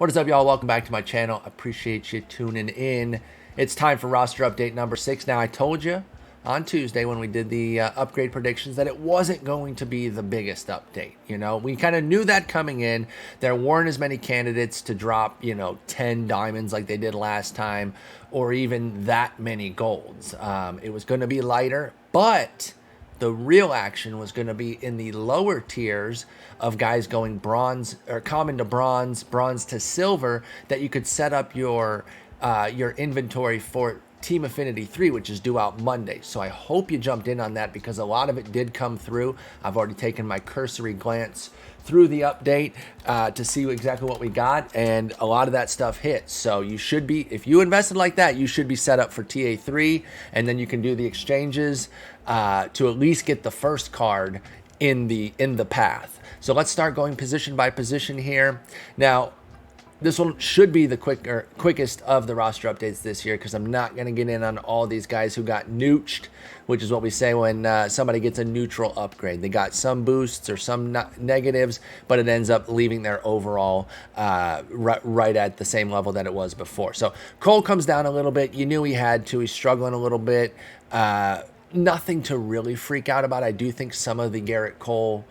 What is up, y'all? Welcome back to my channel. Appreciate you tuning in. It's time for roster update number 6. Now, I told you on Tuesday when we did the upgrade predictions that it wasn't going to be the biggest update. You know, we kind of knew that coming in. There weren't as many candidates to drop, 10 diamonds like they did last time, or even that many golds. It was going to be lighter, but the real action was going to be in the lower tiers of guys going bronze or common to bronze, bronze to silver, that you could set up your inventory for Team Affinity 3, which is due out Monday. So I hope you jumped in on that because a lot of it did come through. I've already taken my cursory glance through the update to see exactly what we got, and a lot of that stuff hit. So you should be, if you invested like that, you should be set up for TA3, and then you can do the exchanges to at least get the first card in the path. So let's start going position by position here. Now, this one should be the quickest of the roster updates this year because I'm not going to get in on all these guys who got neutched, which is what we say when somebody gets a neutral upgrade. They got some boosts or some negatives, but it ends up leaving their overall right at the same level that it was before. So Cole comes down a little bit. You knew he had to. He's struggling a little bit. Nothing to really freak out about. I do think some of the Garrett Cole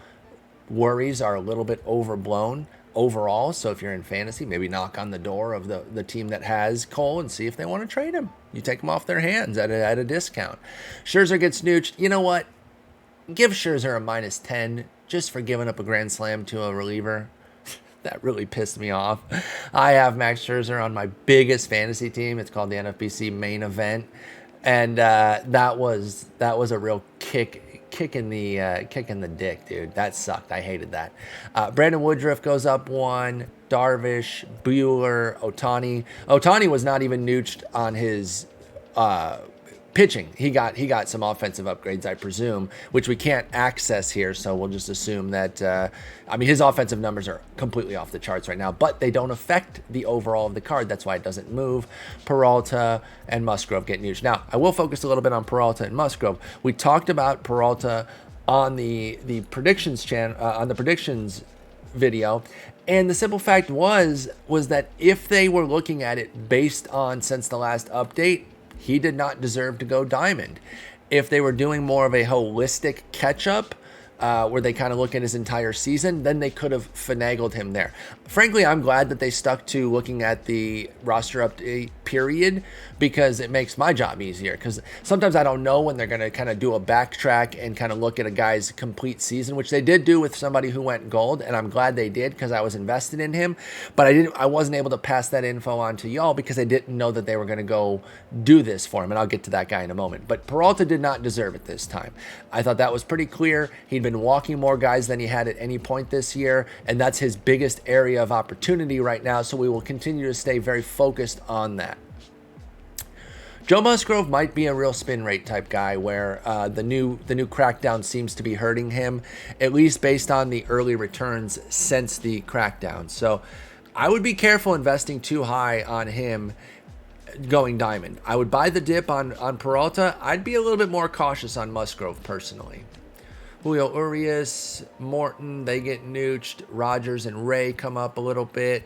worries are a little bit overblown overall. So if you're in fantasy, maybe knock on the door of the team that has Cole and see if they want to trade him. You take him off their hands at a discount. Scherzer gets neutched. You know what? Give Scherzer a -10 just for giving up a grand slam to a reliever. That really pissed me off. I have Max Scherzer on my biggest fantasy team. It's called the NFBC Main Event, and that was a real kick in the dick, dude. That sucked. I hated that. Brandon Woodruff goes up 1. Darvish, Bueller, Ohtani. Ohtani was not even neutched on his pitching. He got some offensive upgrades, I presume, which we can't access here, so we'll just assume that his offensive numbers are completely off the charts right now, but they don't affect the overall of the card. That's why it doesn't move. Peralta and Mosgrove get neutched. Now, I will focus a little bit on Peralta and Mosgrove. We talked about Peralta on the predictions channel, on the predictions video, and the simple fact was that if they were looking at it based on since the last update, he did not deserve to go diamond. If they were doing more of a holistic catch-up, where they kind of look at his entire season, then they could have finagled him there. Frankly, I'm glad that they stuck to looking at the roster update period because it makes my job easier. Because sometimes I don't know when they're going to kind of do a backtrack and kind of look at a guy's complete season, which they did do with somebody who went gold, and I'm glad they did because I was invested in him. But I wasn't able to pass that info on to y'all because I didn't know that they were going to go do this for him, and I'll get to that guy in a moment. But Peralta did not deserve it this time. I thought that was pretty clear. He'd been walking more guys than he had at any point this year, and that's his biggest area of opportunity right now, so we will continue to stay very focused on that. Joe Musgrove might be a real spin rate type guy where the new crackdown seems to be hurting him, at least based on the early returns since the crackdown. So I would be careful investing too high on him going diamond. I would buy the dip on Peralta. I'd be a little bit more cautious on Musgrove personally. Julio Urias, Morton, they get neutched. Rodgers and Ray come up a little bit.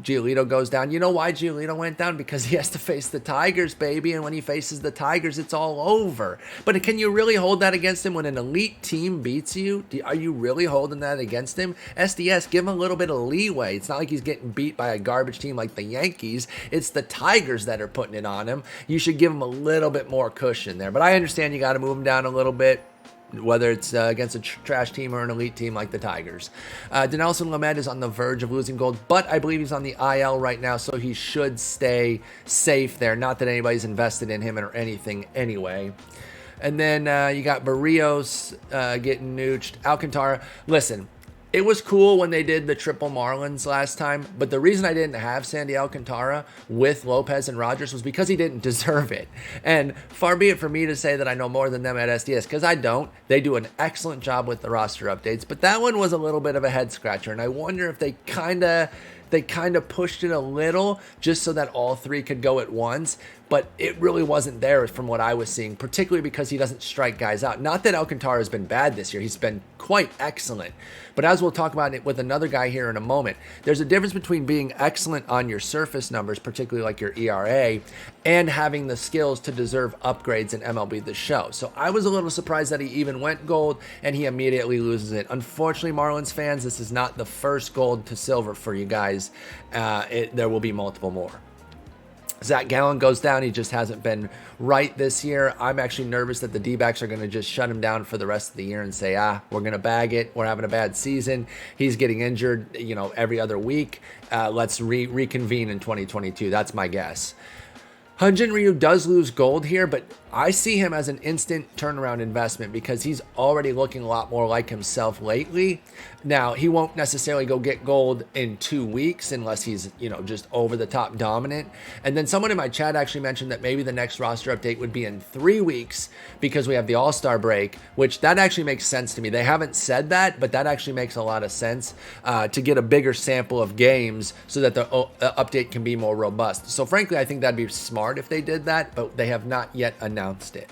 Giolito goes down. You know why Giolito went down? Because he has to face the Tigers, baby. And when he faces the Tigers, it's all over. But can you really hold that against him when an elite team beats you? Are you really holding that against him? SDS, give him a little bit of leeway. It's not like he's getting beat by a garbage team like the Yankees. It's the Tigers that are putting it on him. You should give him a little bit more cushion there. But I understand you got to move him down a little bit, whether it's against a trash team or an elite team like the Tigers. Dinelson Lamed is on the verge of losing gold, but I believe he's on the IL right now, so he should stay safe there. Not that anybody's invested in him or anything anyway. And then you got Barrios getting neutched. Alcantara, listen, it was cool when they did the triple Marlins last time, but the reason I didn't have Sandy Alcantara with Lopez and Rodgers was because he didn't deserve it. And far be it for me to say that I know more than them at SDS, because I don't. They do an excellent job with the roster updates, but that one was a little bit of a head scratcher, and I wonder if they kind of They kind of pushed it a little just so that all three could go at once, but it really wasn't there from what I was seeing, particularly because he doesn't strike guys out. Not that Alcantara has been bad this year. He's been quite excellent. But as we'll talk about it with another guy here in a moment, there's a difference between being excellent on your surface numbers, particularly like your ERA, and having the skills to deserve upgrades in MLB The Show. So I was a little surprised that he even went gold, and he immediately loses it. Unfortunately, Marlins fans, this is not the first gold to silver for you guys. There will be multiple more. Zach Gallen goes down. He just hasn't been right this year. I'm actually nervous that the D-backs are going to just shut him down for the rest of the year and say, we're going to bag it. We're having a bad season. He's getting injured, every other week. Let's reconvene in 2022. That's my guess. Hyun-Jin Ryu does lose gold here, but I see him as an instant turnaround investment because he's already looking a lot more like himself lately. Now, he won't necessarily go get gold in 2 weeks unless he's, just over the top dominant. And then someone in my chat actually mentioned that maybe the next roster update would be in 3 weeks because we have the All-Star break, which that actually makes sense to me. They haven't said that, but that actually makes a lot of sense to get a bigger sample of games so that the update can be more robust. So frankly, I think that'd be smart if they did that, but they have not yet announced it.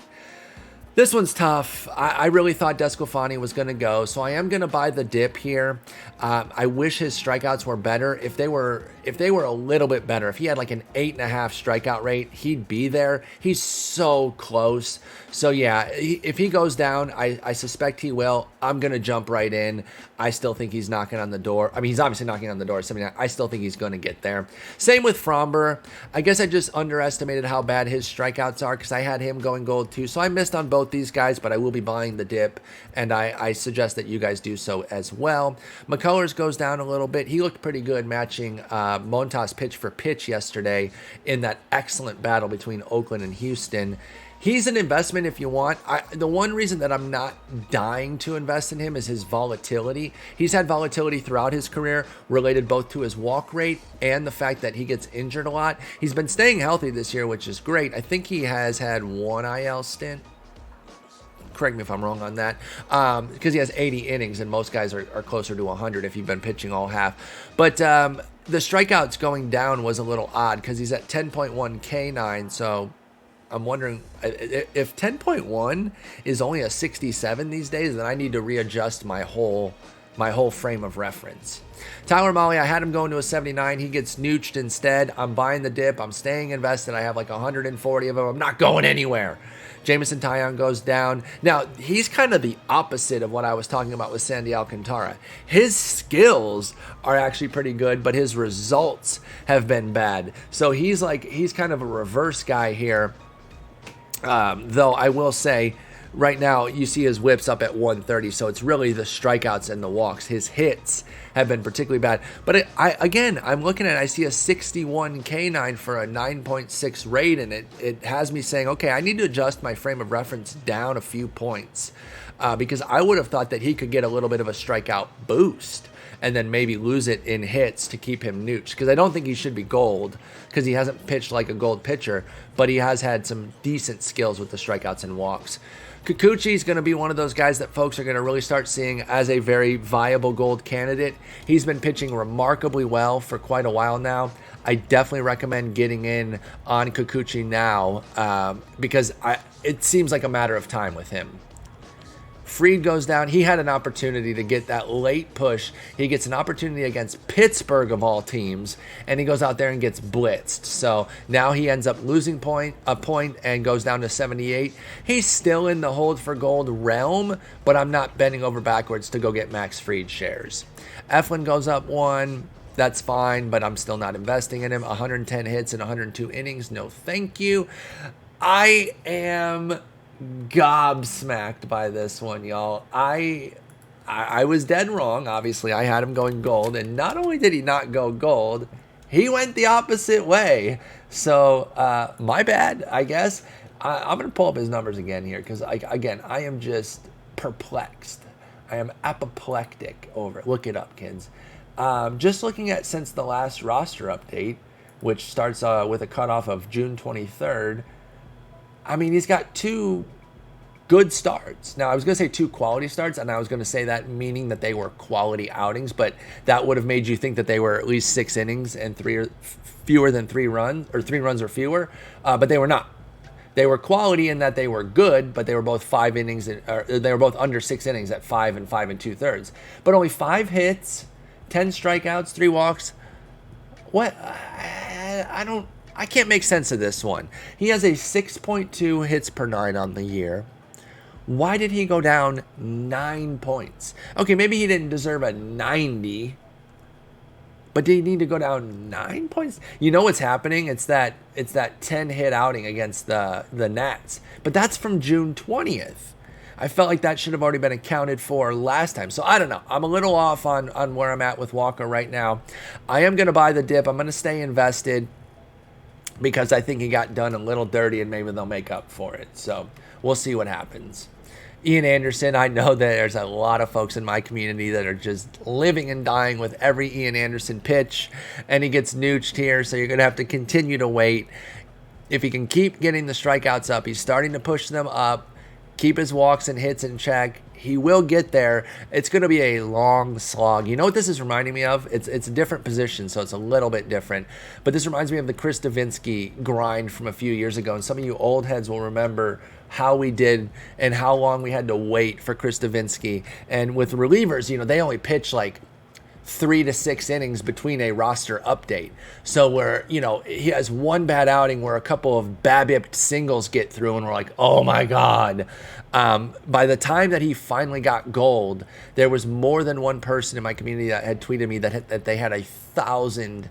This one's tough. I really thought Desclafani was going to go, so I am going to buy the dip here. I wish his strikeouts were better. If they were a little bit better, if he had like an 8.5 strikeout rate, he'd be there. He's so close. So yeah, if he goes down, I suspect he will. I'm going to jump right in. I still think he's knocking on the door. I mean, he's obviously knocking on the door. I still think he's going to get there. Same with Fromber. I guess I just underestimated how bad his strikeouts are because I had him going gold too. So I missed on both these guys, but I will be buying the dip, and I suggest that you guys do so as well. McCullers goes down a little bit. He looked pretty good matching Montas pitch for pitch yesterday in that excellent battle between Oakland and Houston. He's an investment if you want. The one reason that I'm not dying to invest in him is his volatility. He's had volatility throughout his career related both to his walk rate and the fact that he gets injured a lot. He's been staying healthy this year, which is great. I think he has had one IL stint. Correct me if I'm wrong on that, because he has 80 innings and most guys are closer to 100 if you've been pitching all half. But the strikeouts going down was a little odd because he's at 10.1 K9, so I'm wondering if 10.1 is only a 67 these days, then I need to readjust my whole frame of reference. Tyler Mahle, I had him going to a 79. He gets nooched instead. I'm buying the dip. I'm staying invested. I have like 140 of them. I'm not going anywhere. Jameson Tion goes down. Now, he's kind of the opposite of what I was talking about with Sandy Alcantara. His skills are actually pretty good, but his results have been bad. So he's kind of a reverse guy here. Though I will say, right now you see his whips up at 130, so it's really the strikeouts and the walks. His hits have been particularly bad. But I'm looking at it, I see a 61 K9 for a 9.6 rate, and it has me saying, okay, I need to adjust my frame of reference down a few points because I would have thought that he could get a little bit of a strikeout boost and then maybe lose it in hits to keep him nooched. Because I don't think he should be gold because he hasn't pitched like a gold pitcher, but he has had some decent skills with the strikeouts and walks. Kikuchi is going to be one of those guys that folks are going to really start seeing as a very viable gold candidate. He's been pitching remarkably well for quite a while now. I definitely recommend getting in on Kikuchi now because it seems like a matter of time with him. Fried goes down. He had an opportunity to get that late push. He gets an opportunity against Pittsburgh of all teams, and he goes out there and gets blitzed. So now he ends up losing a point and goes down to 78. He's still in the hold for gold realm, but I'm not bending over backwards to go get Max Fried shares. Eflin goes up 1. That's fine, but I'm still not investing in him. 110 hits in 102 innings. No, thank you. I am gobsmacked by this one, y'all. I was dead wrong. Obviously, I had him going gold, and not only did he not go gold, he went the opposite way. So my bad, I guess. I'm gonna pull up his numbers again here because I am just perplexed. I am apoplectic over it. Look it up, kids. Just looking at since the last roster update, which starts with a cutoff of June 23rd. I mean, he's got two good starts. Now, I was going to say 2 quality starts, and I was going to say that meaning that they were quality outings, but that would have made you think that they were at least 6 innings and fewer than 3 runs, or 3 runs or fewer, but they were not. They were quality in that they were good, but they were both 5 innings, or they were both under 6 innings at 5 and 5 2/3. But only 5 hits, 10 strikeouts, 3 walks. What? I can't make sense of this one. He has a 6.2 hits per 9 on the year. Why did he go down 9 points? Okay, maybe he didn't deserve a 90, but did he need to go down 9 points? You know what's happening? It's that 10-hit outing against the Nats. But that's from June 20th. I felt like that should have already been accounted for last time. So I don't know. I'm a little off on where I'm at with Walker right now. I am going to buy the dip. I'm going to stay invested because I think he got done a little dirty and maybe they'll make up for it. So we'll see what happens. Ian Anderson, I know that there's a lot of folks in my community that are just living and dying with every Ian Anderson pitch, and he gets nooched here, so you're going to have to continue to wait. If he can keep getting the strikeouts up, he's starting to push them up, keep his walks and hits in check, he will get there. It's going to be a long slog. You know what this is reminding me of? It's a different position, so it's a little bit different. But this reminds me of the Chris Davinsky grind from a few years ago, and some of you old heads will remember how we did and how long we had to wait for Chris Davinsky. And with relievers, they only pitch like 3 to 6 innings between a roster update. So where, he has one bad outing where a couple of BABIP singles get through and we're like, oh my God. By the time that he finally got gold, there was more than one person in my community that had tweeted me that they had 1,000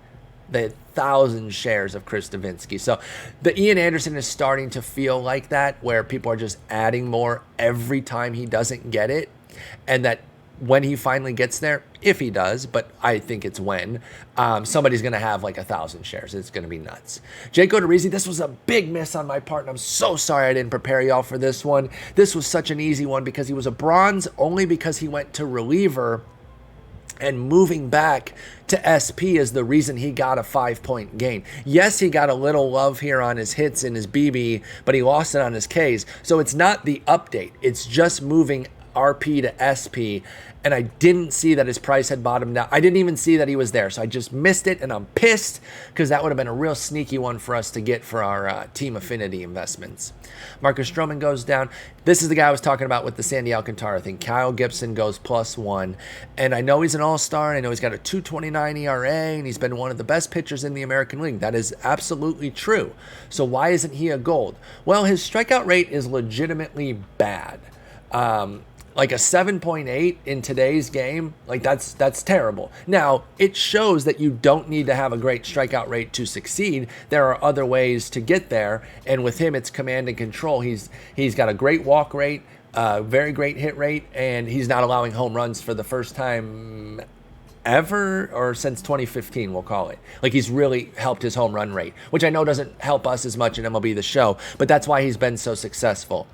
shares of Chris Davinsky. So the Ian Anderson is starting to feel like that, where people are just adding more every time he doesn't get it. And that when he finally gets there, if he does, but I think it's when, somebody's going to have like 1,000 shares. It's going to be nuts. Jake Odorizzi, this was a big miss on my part, and I'm so sorry I didn't prepare y'all for this one. This was such an easy one because he was a bronze only because he went to reliever, and moving back to SP is the reason he got a 5-point gain. Yes, he got a little love here on his hits and his BB, but he lost it on his Ks. So it's not the update. It's just moving RP to SP, and I didn't see that his price had bottomed out. I didn't even see that he was there, so I just missed it, and I'm pissed because that would have been a real sneaky one for us to get for our team affinity investments. Marcus Stroman goes down. This is the guy I was talking about with the Sandy Alcantara thing. Kyle Gibson goes +1, and I know he's an all-star, and I know he's got a 2.29 ERA, and he's been one of the best pitchers in the American League. That is absolutely true. So why isn't he a gold? Well, his strikeout rate is legitimately bad. Like a 7.8 in today's game, like that's terrible. Now, it shows that you don't need to have a great strikeout rate to succeed. There are other ways to get there, and with him, it's command and control. He's got a great walk rate, very great hit rate, and he's not allowing home runs for the first time ever, or since 2015, we'll call it. Like, he's really helped his home run rate, which I know doesn't help us as much in MLB The Show, but that's why he's been so successful.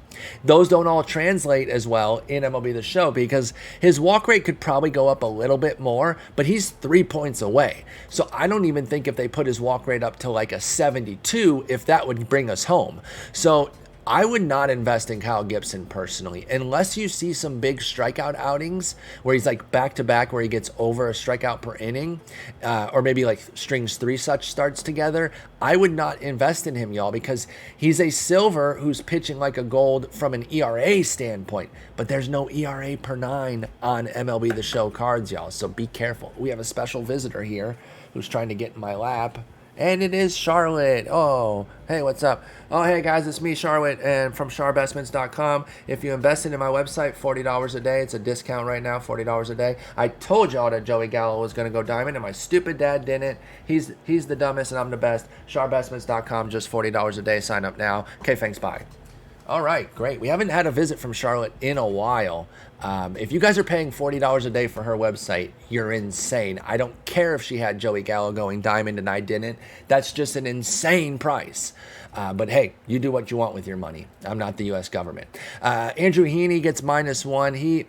Those don't all translate as well in MLB The Show because his walk rate could probably go up a little bit more, but he's 3 points away. So I don't even think if they put his walk rate up to like a 72, if that would bring us home. So I would not invest in Kyle Gibson personally, unless you see some big strikeout outings where he's like back-to-back where he gets over a strikeout per inning, or maybe like strings 3 such starts together. I would not invest in him, y'all, because he's a silver who's pitching like a gold from an ERA standpoint, but there's no ERA per 9 on MLB The Show cards, y'all, so be careful. We have a special visitor here who's trying to get in my lap. And it is Charlotte. Oh, hey, what's up? Oh, hey, guys, it's me, Charlotte, and from charbestments.com. If you invested in my website, $40 a day. It's a discount right now, $40 a day. I told y'all that Joey Gallo was going to go diamond, and my stupid dad didn't. He's the dumbest, and I'm the best. charbestments.com, just $40 a day. Sign up now. Okay, thanks, bye. All right, great. We haven't had a visit from Charlotte in a while. If you guys are paying $40 a day for her website, you're insane. I don't care if she had Joey Gallo going diamond and I didn't. That's just an insane price. But hey, you do what you want with your money. I'm not the U.S. government. Andrew Heaney gets -1.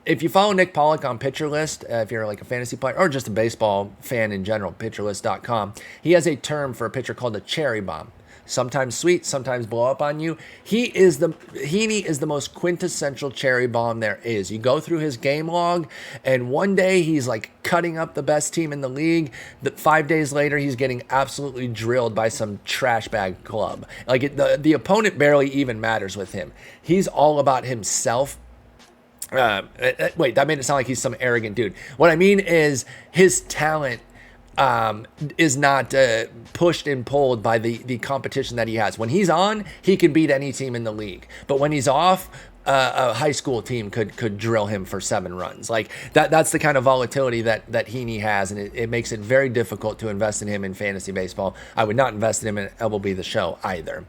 If you follow Nick Pollock on Pitcher List, if you're like a fantasy player or just a baseball fan in general, pitcherlist.com, he has a term for a pitcher called a cherry bomb. sometimes sweet, sometimes blow up on you. Heaney is the most quintessential cherry bomb there is. You go through his game log, and one day he's like cutting up the best team in the league. 5 days later, he's getting absolutely drilled by some trash bag club. Like the opponent barely even matters with him. He's all about himself. Wait, that made it sound like he's some arrogant dude. What I mean is his talent is not pushed and pulled by the competition that he has. When he's on, he can beat any team in the league. But when he's off, a high school team could drill him for 7 runs. Like that's the kind of volatility that Heaney has, and it makes it very difficult to invest in him in fantasy baseball. I would not invest in him in MLB The Show either.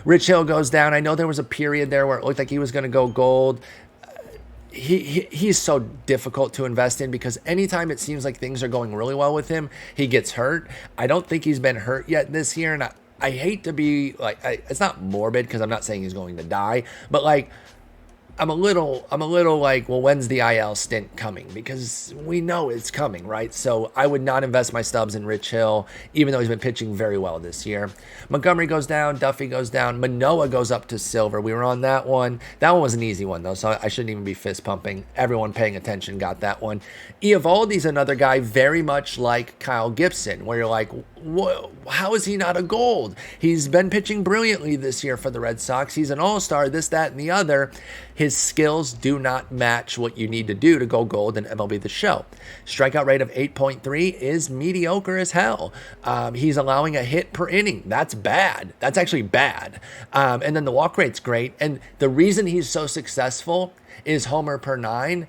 Rich Hill goes down. I know there was a period there where it looked like he was going to go gold. He's so difficult to invest in because anytime it seems like things are going really well with him, he gets hurt. I don't think he's been hurt yet this year, and I hate to be like, it's not morbid because I'm not saying he's going to die, but like I'm a little like, well, when's the IL stint coming? Because we know it's coming, right? So I would not invest my stubs in Rich Hill, even though he's been pitching very well this year. Montgomery goes down, Duffy goes down, Manoah goes up to silver. We were on that one. That one was an easy one, though, so I shouldn't even be fist pumping. Everyone paying attention got that one. Eovaldi's another guy very much like Kyle Gibson, where you're like, whoa, how is he not a gold? He's been pitching brilliantly this year for the Red Sox. He's an all-star, this, that, and the other. His skills do not match what you need to do to go gold in MLB The Show. Strikeout rate of 8.3 is mediocre as hell. He's allowing a hit per inning. That's bad. That's actually bad. And then the walk rate's great. And the reason he's so successful is homer per 9.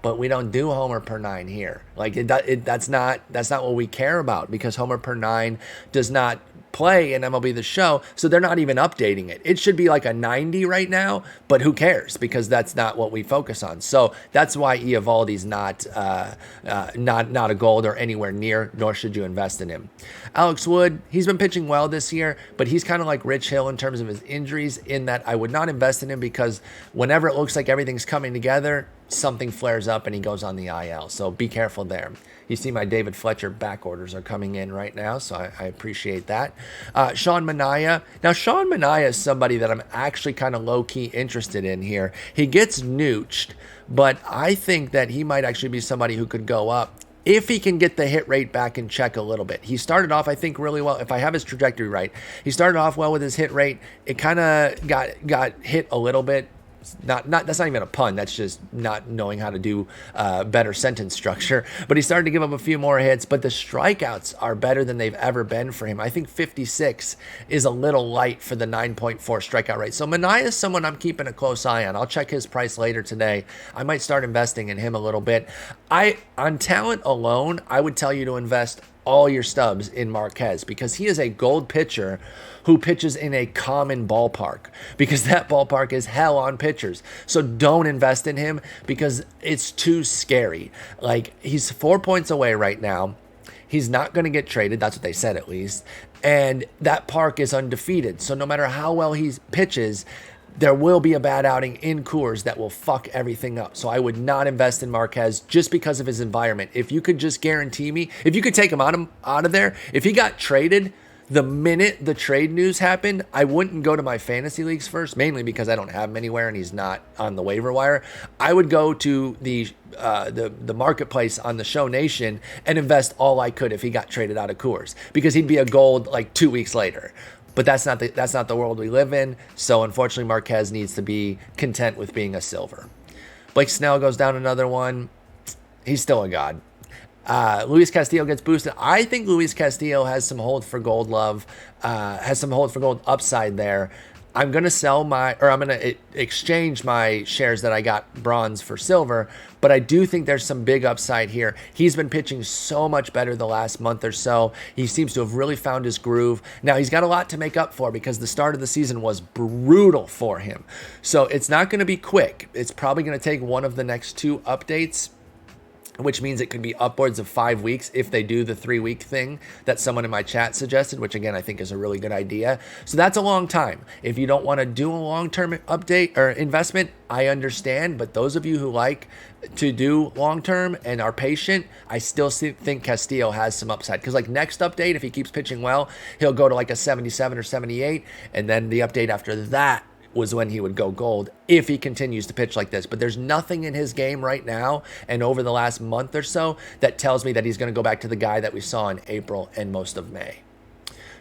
But we don't do homer per 9 here. Like that's not what we care about, because homer per 9 does not play in MLB The Show, so they're not even updating it. It should be like a 90 right now, but who cares, because that's not what we focus on. So that's why Eovaldi's not a gold or anywhere near, nor should you invest in him. Alex Wood, he's been pitching well this year, but he's kind of like Rich Hill in terms of his injuries, in that I would not invest in him because whenever it looks like everything's coming together, something flares up and he goes on the IL. So be careful there. You see my David Fletcher back orders are coming in right now, so I appreciate that. Sean Manaya. Now, Sean Manaya is somebody that I'm actually kind of low-key interested in here. He gets nooched, but I think that he might actually be somebody who could go up if he can get the hit rate back in check a little bit. He started off, I think, really well. If I have his trajectory right, he started off well with his hit rate. It kind of got hit a little bit. Not that's not even a pun. That's just not knowing how to do better sentence structure. But he started to give up a few more hits, but the strikeouts are better than they've ever been for him. I think 56 is a little light for the 9.4 strikeout rate. So Manaya is someone I'm keeping a close eye on. I'll check his price later today. I might start investing in him a little bit. On talent alone, I would tell you to invest all your stubs in Marquez, because he is a gold pitcher who pitches in a common ballpark, because that ballpark is hell on pitchers. So don't invest in him because it's too scary. Like, he's 4 points away right now. He's not going to get traded. That's what they said, at least. And that park is undefeated. So no matter how well he pitches, there will be a bad outing in Coors that will fuck everything up. So I would not invest in Marquez just because of his environment. If you could just guarantee me, if you could take him out of there, if he got traded the minute the trade news happened, I wouldn't go to my fantasy leagues first, mainly because I don't have him anywhere and he's not on the waiver wire. I would go to the marketplace on the Show Nation and invest all I could if he got traded out of Coors, because he'd be a gold like 2 weeks later. But that's not the world we live in. So unfortunately, Marquez needs to be content with being a silver. Blake Snell goes down another one. He's still a god. Louise Castillo gets boosted. I think Louise Castillo has some hold for gold love, has some hold for gold upside there. I'm going to exchange my shares that I got bronze for silver, but I do think there's some big upside here. He's been pitching so much better the last month or so. He seems to have really found his groove. Now, he's got a lot to make up for because the start of the season was brutal for him. So it's not going to be quick. It's probably going to take one of the next 2 updates. which means it could be upwards of 5 weeks if they do the 3-week thing that someone in my chat suggested, which again, I think is a really good idea. So that's a long time. If you don't want to do a long-term update or investment, I understand. But those of you who like to do long-term and are patient, I still think Castillo has some upside. Because like next update, if he keeps pitching well, he'll go to like a 77 or 78. And then the update after that was when he would go gold if he continues to pitch like this. But there's nothing in his game right now and over the last month or so that tells me that he's going to go back to the guy that we saw in April and most of May.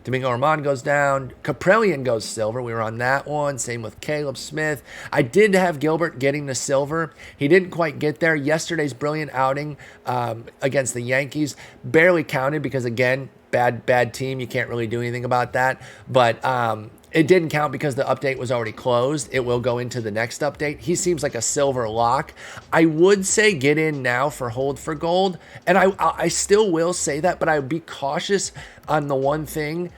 Domingo Armand goes down. Kaprelian goes silver. We were on that one. Same with Caleb Smith. I did have Gilbert getting the silver. He didn't quite get there. Yesterday's brilliant outing against the Yankees barely counted because, again, bad team. You can't really do anything about that. But it didn't count because the update was already closed. It will go into the next update. He seems like a silver lock. I would say get in now for hold for gold. And I still will say that, but I would be cautious on the one thing,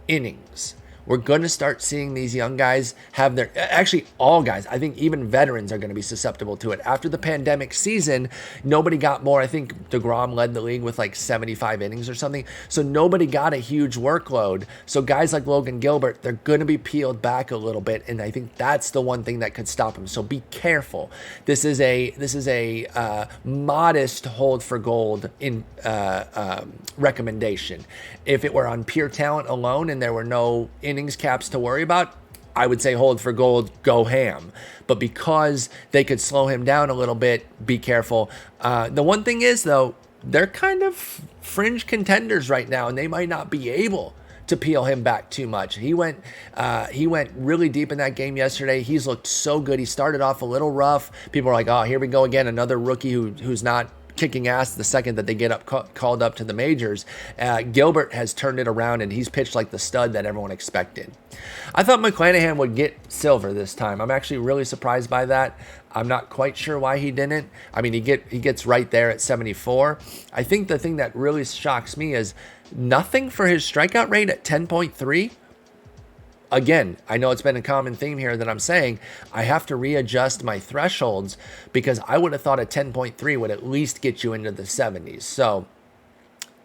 innings. We're going to start seeing these young guys have their, actually all guys, I think even veterans are going to be susceptible to it. After the pandemic season, nobody got more. I think DeGrom led the league with like 75 innings or something. So nobody got a huge workload. So guys like Logan Gilbert, they're going to be peeled back a little bit. And I think that's the one thing that could stop him. So be careful. This is a modest hold for gold in recommendation. If it were on pure talent alone and there were no innings caps to worry about, I would say hold for gold, go ham. But because they could slow him down a little bit, be careful. The one thing is, though, they're kind of fringe contenders right now, and they might not be able to peel him back too much. He went really deep in that game yesterday. He's looked so good. He started off a little rough. People are like, oh, here we go again, another rookie who's not kicking ass the second that they get called up to the majors. Gilbert has turned it around, and he's pitched like the stud that everyone expected. I thought McClanahan would get silver this time. I'm actually really surprised by that. I'm not quite sure why he didn't. I mean, he gets right there at 74. I think the thing that really shocks me is nothing for his strikeout rate at 10.3. Again, I know it's been a common theme here that I'm saying I have to readjust my thresholds because I would have thought a 10.3 would at least get you into the 70s. So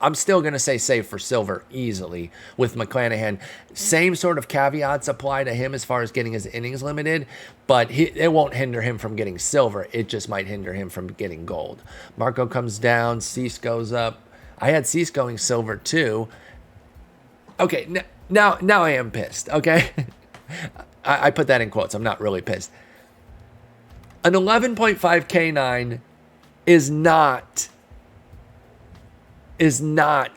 I'm still going to say save for silver easily with McClanahan. Same sort of caveats apply to him as far as getting his innings limited, but it won't hinder him from getting silver. It just might hinder him from getting gold. Marco comes down. Cease goes up. I had Cease going silver too. Okay, now I am pissed, okay? I put that in quotes. I'm not really pissed. An 11.5 K9 is not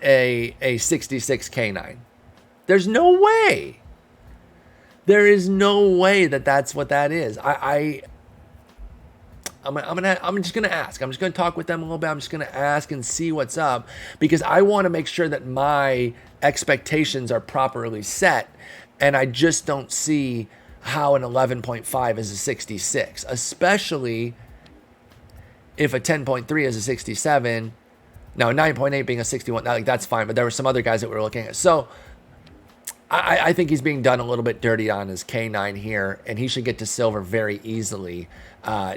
a 66 K9. There's no way. There is no way that that's what that is. I'm just gonna ask. I'm just gonna talk with them a little bit. I'm just gonna ask and see what's up because I want to make sure that my expectations are properly set, and I just don't see how an 11.5 is a 66, especially if a 10.3 is a 67. Now, 9.8 being a 61, that's fine, but there were some other guys that we were looking at. So I think he's being done a little bit dirty on his K9 here, and he should get to silver very easily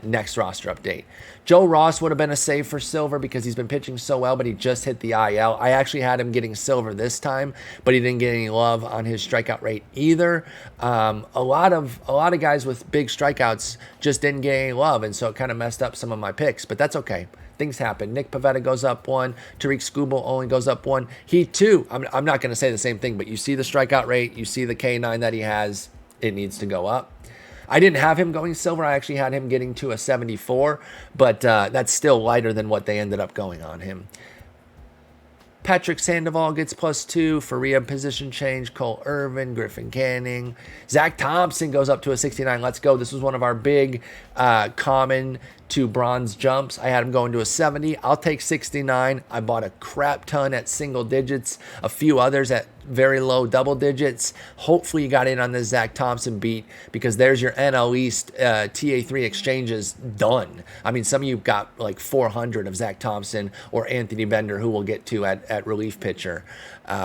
next roster update. Joe Ross would have been a save for silver because he's been pitching so well, but he just hit the IL. I actually had him getting silver this time, but he didn't get any love on his strikeout rate either. A lot of guys with big strikeouts just didn't get any love, and so it kind of messed up some of my picks, but that's okay. Things happen. Nick Pivetta goes up 1. Tariq Skubal only goes up 1. He too, I'm not going to say the same thing, but you see the strikeout rate, you see the K9 that he has, it needs to go up. I didn't have him going silver. I actually had him getting to a 74, but that's still lighter than what they ended up going on him. Patrick Sandoval gets +2 for rehab position change. Cole Irvin, Griffin Canning. Zach Thompson goes up to a 69. Let's go. This was one of our big common to bronze jumps. I had him going to a 70. I'll take 69. I bought a crap ton at single digits, a few others at very low double digits. Hopefully you got in on this Zach Thompson beat because there's your NL East TA3 exchanges done. I mean, some of you got like 400 of Zach Thompson or Anthony Bender, who we'll get to at relief pitcher.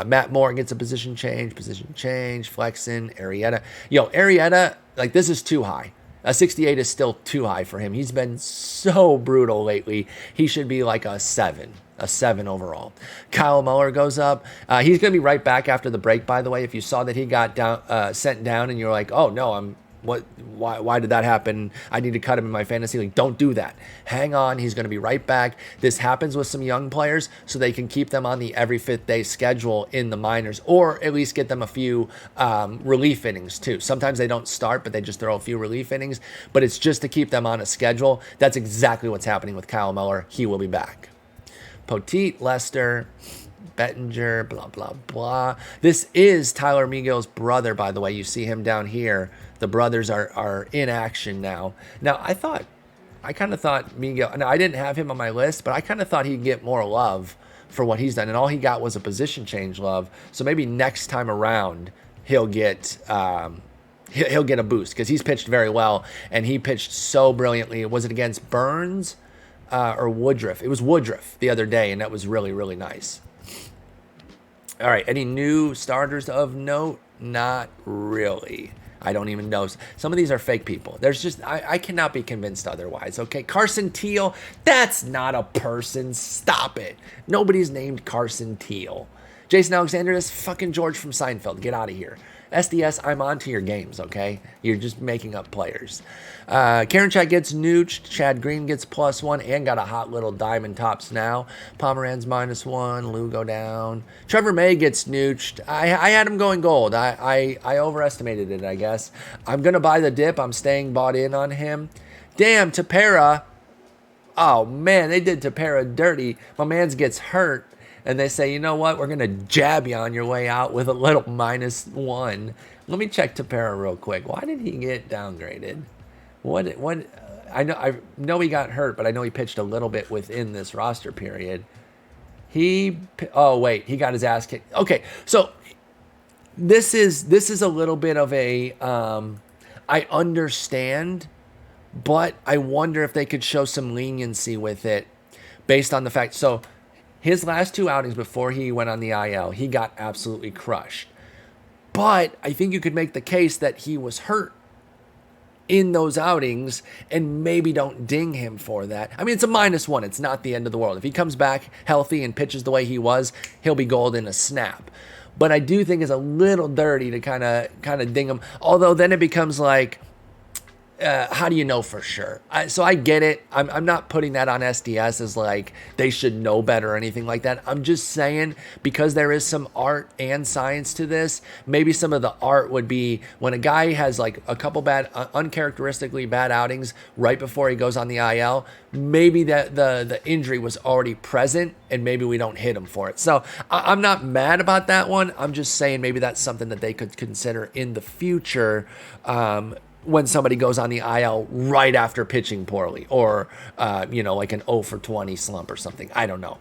Matt Moore gets a position change, Flexen, Arrieta. Arrieta, like this is too high. A 68 is still too high for him. He's been so brutal lately. He should be like a 7. A 7 overall. Kyle Muller goes up. He's going to be right back after the break, by the way. If you saw that he got down, sent down and you're like, oh, no, why did that happen? I need to cut him in my fantasy league. Don't do that. Hang on. He's going to be right back. This happens with some young players so they can keep them on the every 5th day schedule in the minors, or at least get them a few relief innings too. Sometimes they don't start, but they just throw a few relief innings, but it's just to keep them on a schedule. That's exactly what's happening with Kyle Muller. He will be back. Poteet, Lester, Bettinger, blah, blah, blah. This is Tyler Miguel's brother, by the way. You see him down here. The brothers are in action now. Now, I kind of thought Miguel, now I didn't have him on my list, but I kind of thought he'd get more love for what he's done. And all he got was a position change love. So maybe next time around, he'll get a boost because he's pitched very well. And he pitched so brilliantly. Was it against Burns? Or Woodruff. It was Woodruff the other day, and that was really, really nice. All right, any new starters of note? Not really. I don't even know. Some of these are fake people. There's just, I cannot be convinced otherwise, okay? Carson Teal, that's not a person. Stop it. Nobody's named Carson Teal. Jason Alexander, that's fucking George from Seinfeld. Get out of here. SDS, I'm on to your games, okay? You're just making up players. Karinchak gets nooched. Chad Green gets +1 and got a hot little diamond tops now. Pomeranz -1. Lugo down. Trevor May gets nooched. I had him going gold. I overestimated it, I guess. I'm going to buy the dip. I'm staying bought in on him. Damn, Tepera. Oh, man, they did Tepera dirty. My man's gets hurt. And they say, you know what? We're going to jab you on your way out with a little -1. Let me check Tepera real quick. Why did he get downgraded? What? I know he got hurt, but I know he pitched a little bit within this roster period. Oh, wait. He got his ass kicked. Okay. So this is a little bit of a, I understand, but I wonder if they could show some leniency with it based on the fact. So his last 2 outings before he went on the IL, he got absolutely crushed. But I think you could make the case that he was hurt in those outings and maybe don't ding him for that. I mean, it's a -1. It's not the end of the world. If he comes back healthy and pitches the way he was, he'll be gold in a snap. But I do think it's a little dirty to kind of ding him. Although then it becomes like, how do you know for sure? So I get it. I'm not putting that on SDS as like they should know better or anything like that. I'm just saying because there is some art and science to this, maybe some of the art would be when a guy has like a couple bad, uncharacteristically bad outings right before he goes on the IL, maybe that the injury was already present and maybe we don't hit him for it. So I'm not mad about that one. I'm just saying maybe that's something that they could consider in the future. When somebody goes on the IL right after pitching poorly or, like an 0 for 20 slump or something. I don't know.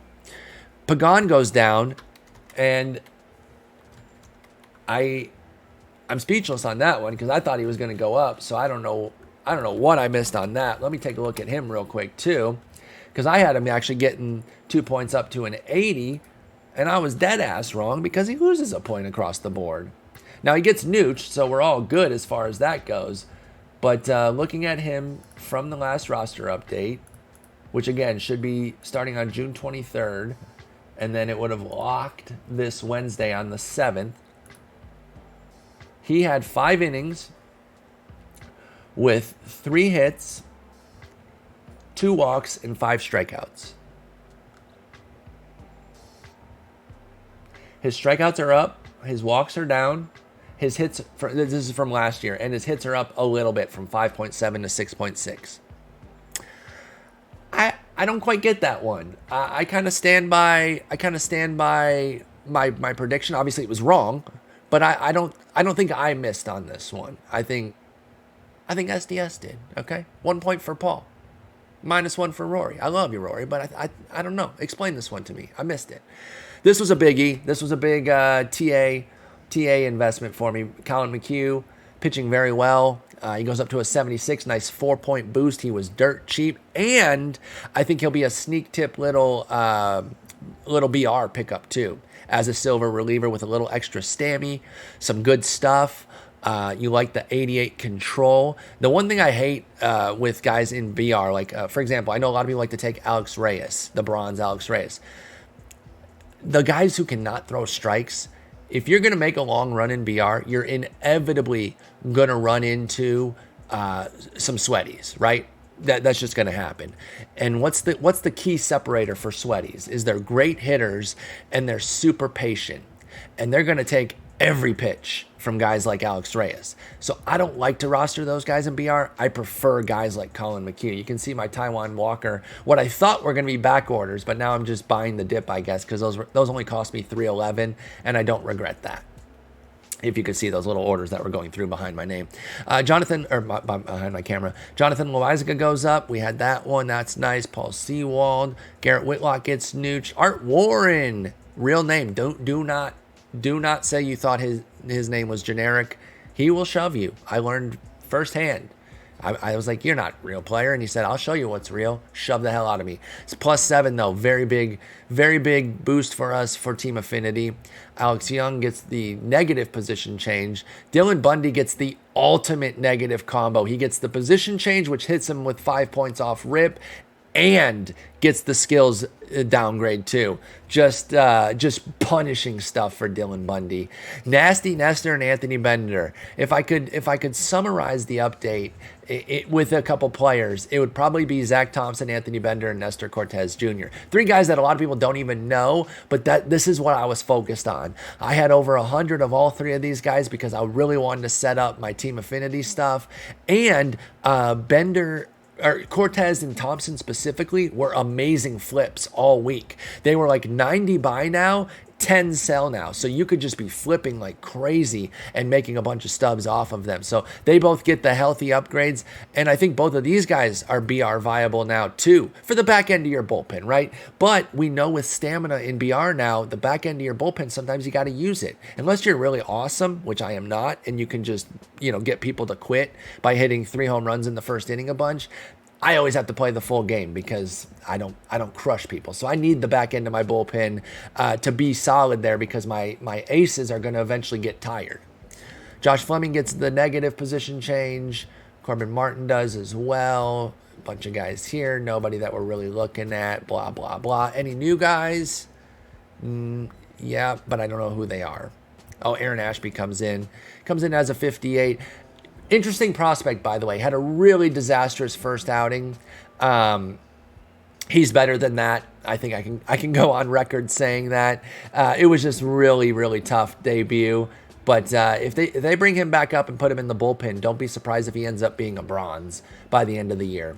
Pagan goes down, and I'm speechless on that one because I thought he was going to go up, so I don't know what I missed on that. Let me take a look at him real quick, too, because I had him actually getting 2 points up to an 80, and I was dead-ass wrong because he loses a point across the board. Now, he gets nooched, so we're all good as far as that goes. But looking at him from the last roster update, which again should be starting on June 23rd, and then it would have locked this Wednesday on the 7th, he had 5 innings with 3 hits, 2 walks, and 5 strikeouts. His strikeouts are up, his walks are down. His hits, this is from last year, and his hits are up a little bit from 5.7 to 6.6. I don't quite get that one. I kind of stand by my prediction. Obviously, it was wrong, but I don't think I missed on this one. I think SDS did. Okay, 1 point for Paul, -1 for Rory. I love you, Rory, but I don't know. Explain this one to me. I missed it. This was a biggie. This was a big TA investment for me. Colin Mchugh pitching very well. He goes up to a 76, nice 4-point boost. He was dirt cheap, and I think he'll be a sneak tip little BR pickup too, as a silver reliever with a little extra stammy, some good stuff. You like the 88 control. The one thing I hate with guys in BR, like, for example, I know a lot of people like to take Alex Reyes, the bronze Alex Reyes. The guys who cannot throw strikes, if you're going to make a long run in BR, you're inevitably going to run into some sweaties, right? That's just going to happen. And what's the key separator for sweaties is they're great hitters and they're super patient. And they're going to take every pitch from guys like Alex Reyes. So I don't like to roster those guys in BR. I prefer guys like Colin Mchugh. You can see my Taiwan Walker, what I thought were going to be back orders, but now I'm just buying the dip, I guess, because those only cost me $311, and I don't regret that. If you could see those little orders that were going through behind my name. Behind my camera. Jonathan Loizaga goes up. We had that one. That's nice. Paul Sewald. Garrett Whitlock gets Nooch. Art Warren. Real name. Do not say you thought his name was generic. He will shove you. I learned firsthand. I was like, you're not a real player. And he said, I'll show you what's real. Shove the hell out of me. It's +7, though. Very big boost for us for team affinity. Alex Young gets the negative position change. Dylan Bundy gets the ultimate negative combo. He gets the position change, which hits him with 5 points off rip, and gets the skills downgrade too. Just punishing stuff for Dylan Bundy. Nasty Nestor and Anthony Bender. If I could summarize the update with a couple players, it would probably be Zach Thompson, Anthony Bender, and Nestor Cortez Jr. 3 guys that a lot of people don't even know, but this is what I was focused on. I had over 100 of all 3 of these guys because I really wanted to set up my team affinity stuff. And Cortez and Thompson specifically were amazing flips all week. They were like 90 buy now, 10 sell now. So you could just be flipping like crazy and making a bunch of stubs off of them. So they both get the healthy upgrades. And I think both of these guys are BR viable now too for the back end of your bullpen, right? But we know with stamina in BR now, the back end of your bullpen, sometimes you got to use it. Unless you're really awesome, which I am not, and you can just, get people to quit by hitting 3 home runs in the first inning a bunch. I always have to play the full game because I don't crush people. So I need the back end of my bullpen to be solid there because my aces are going to eventually get tired. Josh Fleming gets the negative position change. Corbin Martin does as well. A bunch of guys here. Nobody that we're really looking at. Blah, blah, blah. Any new guys? Yeah, but I don't know who they are. Oh, Aaron Ashby comes in as a 58. Interesting prospect, by the way. Had a really disastrous first outing. He's better than that. I think I can go on record saying that. It was just really, really tough debut. But if they bring him back up and put him in the bullpen, don't be surprised if he ends up being a bronze by the end of the year.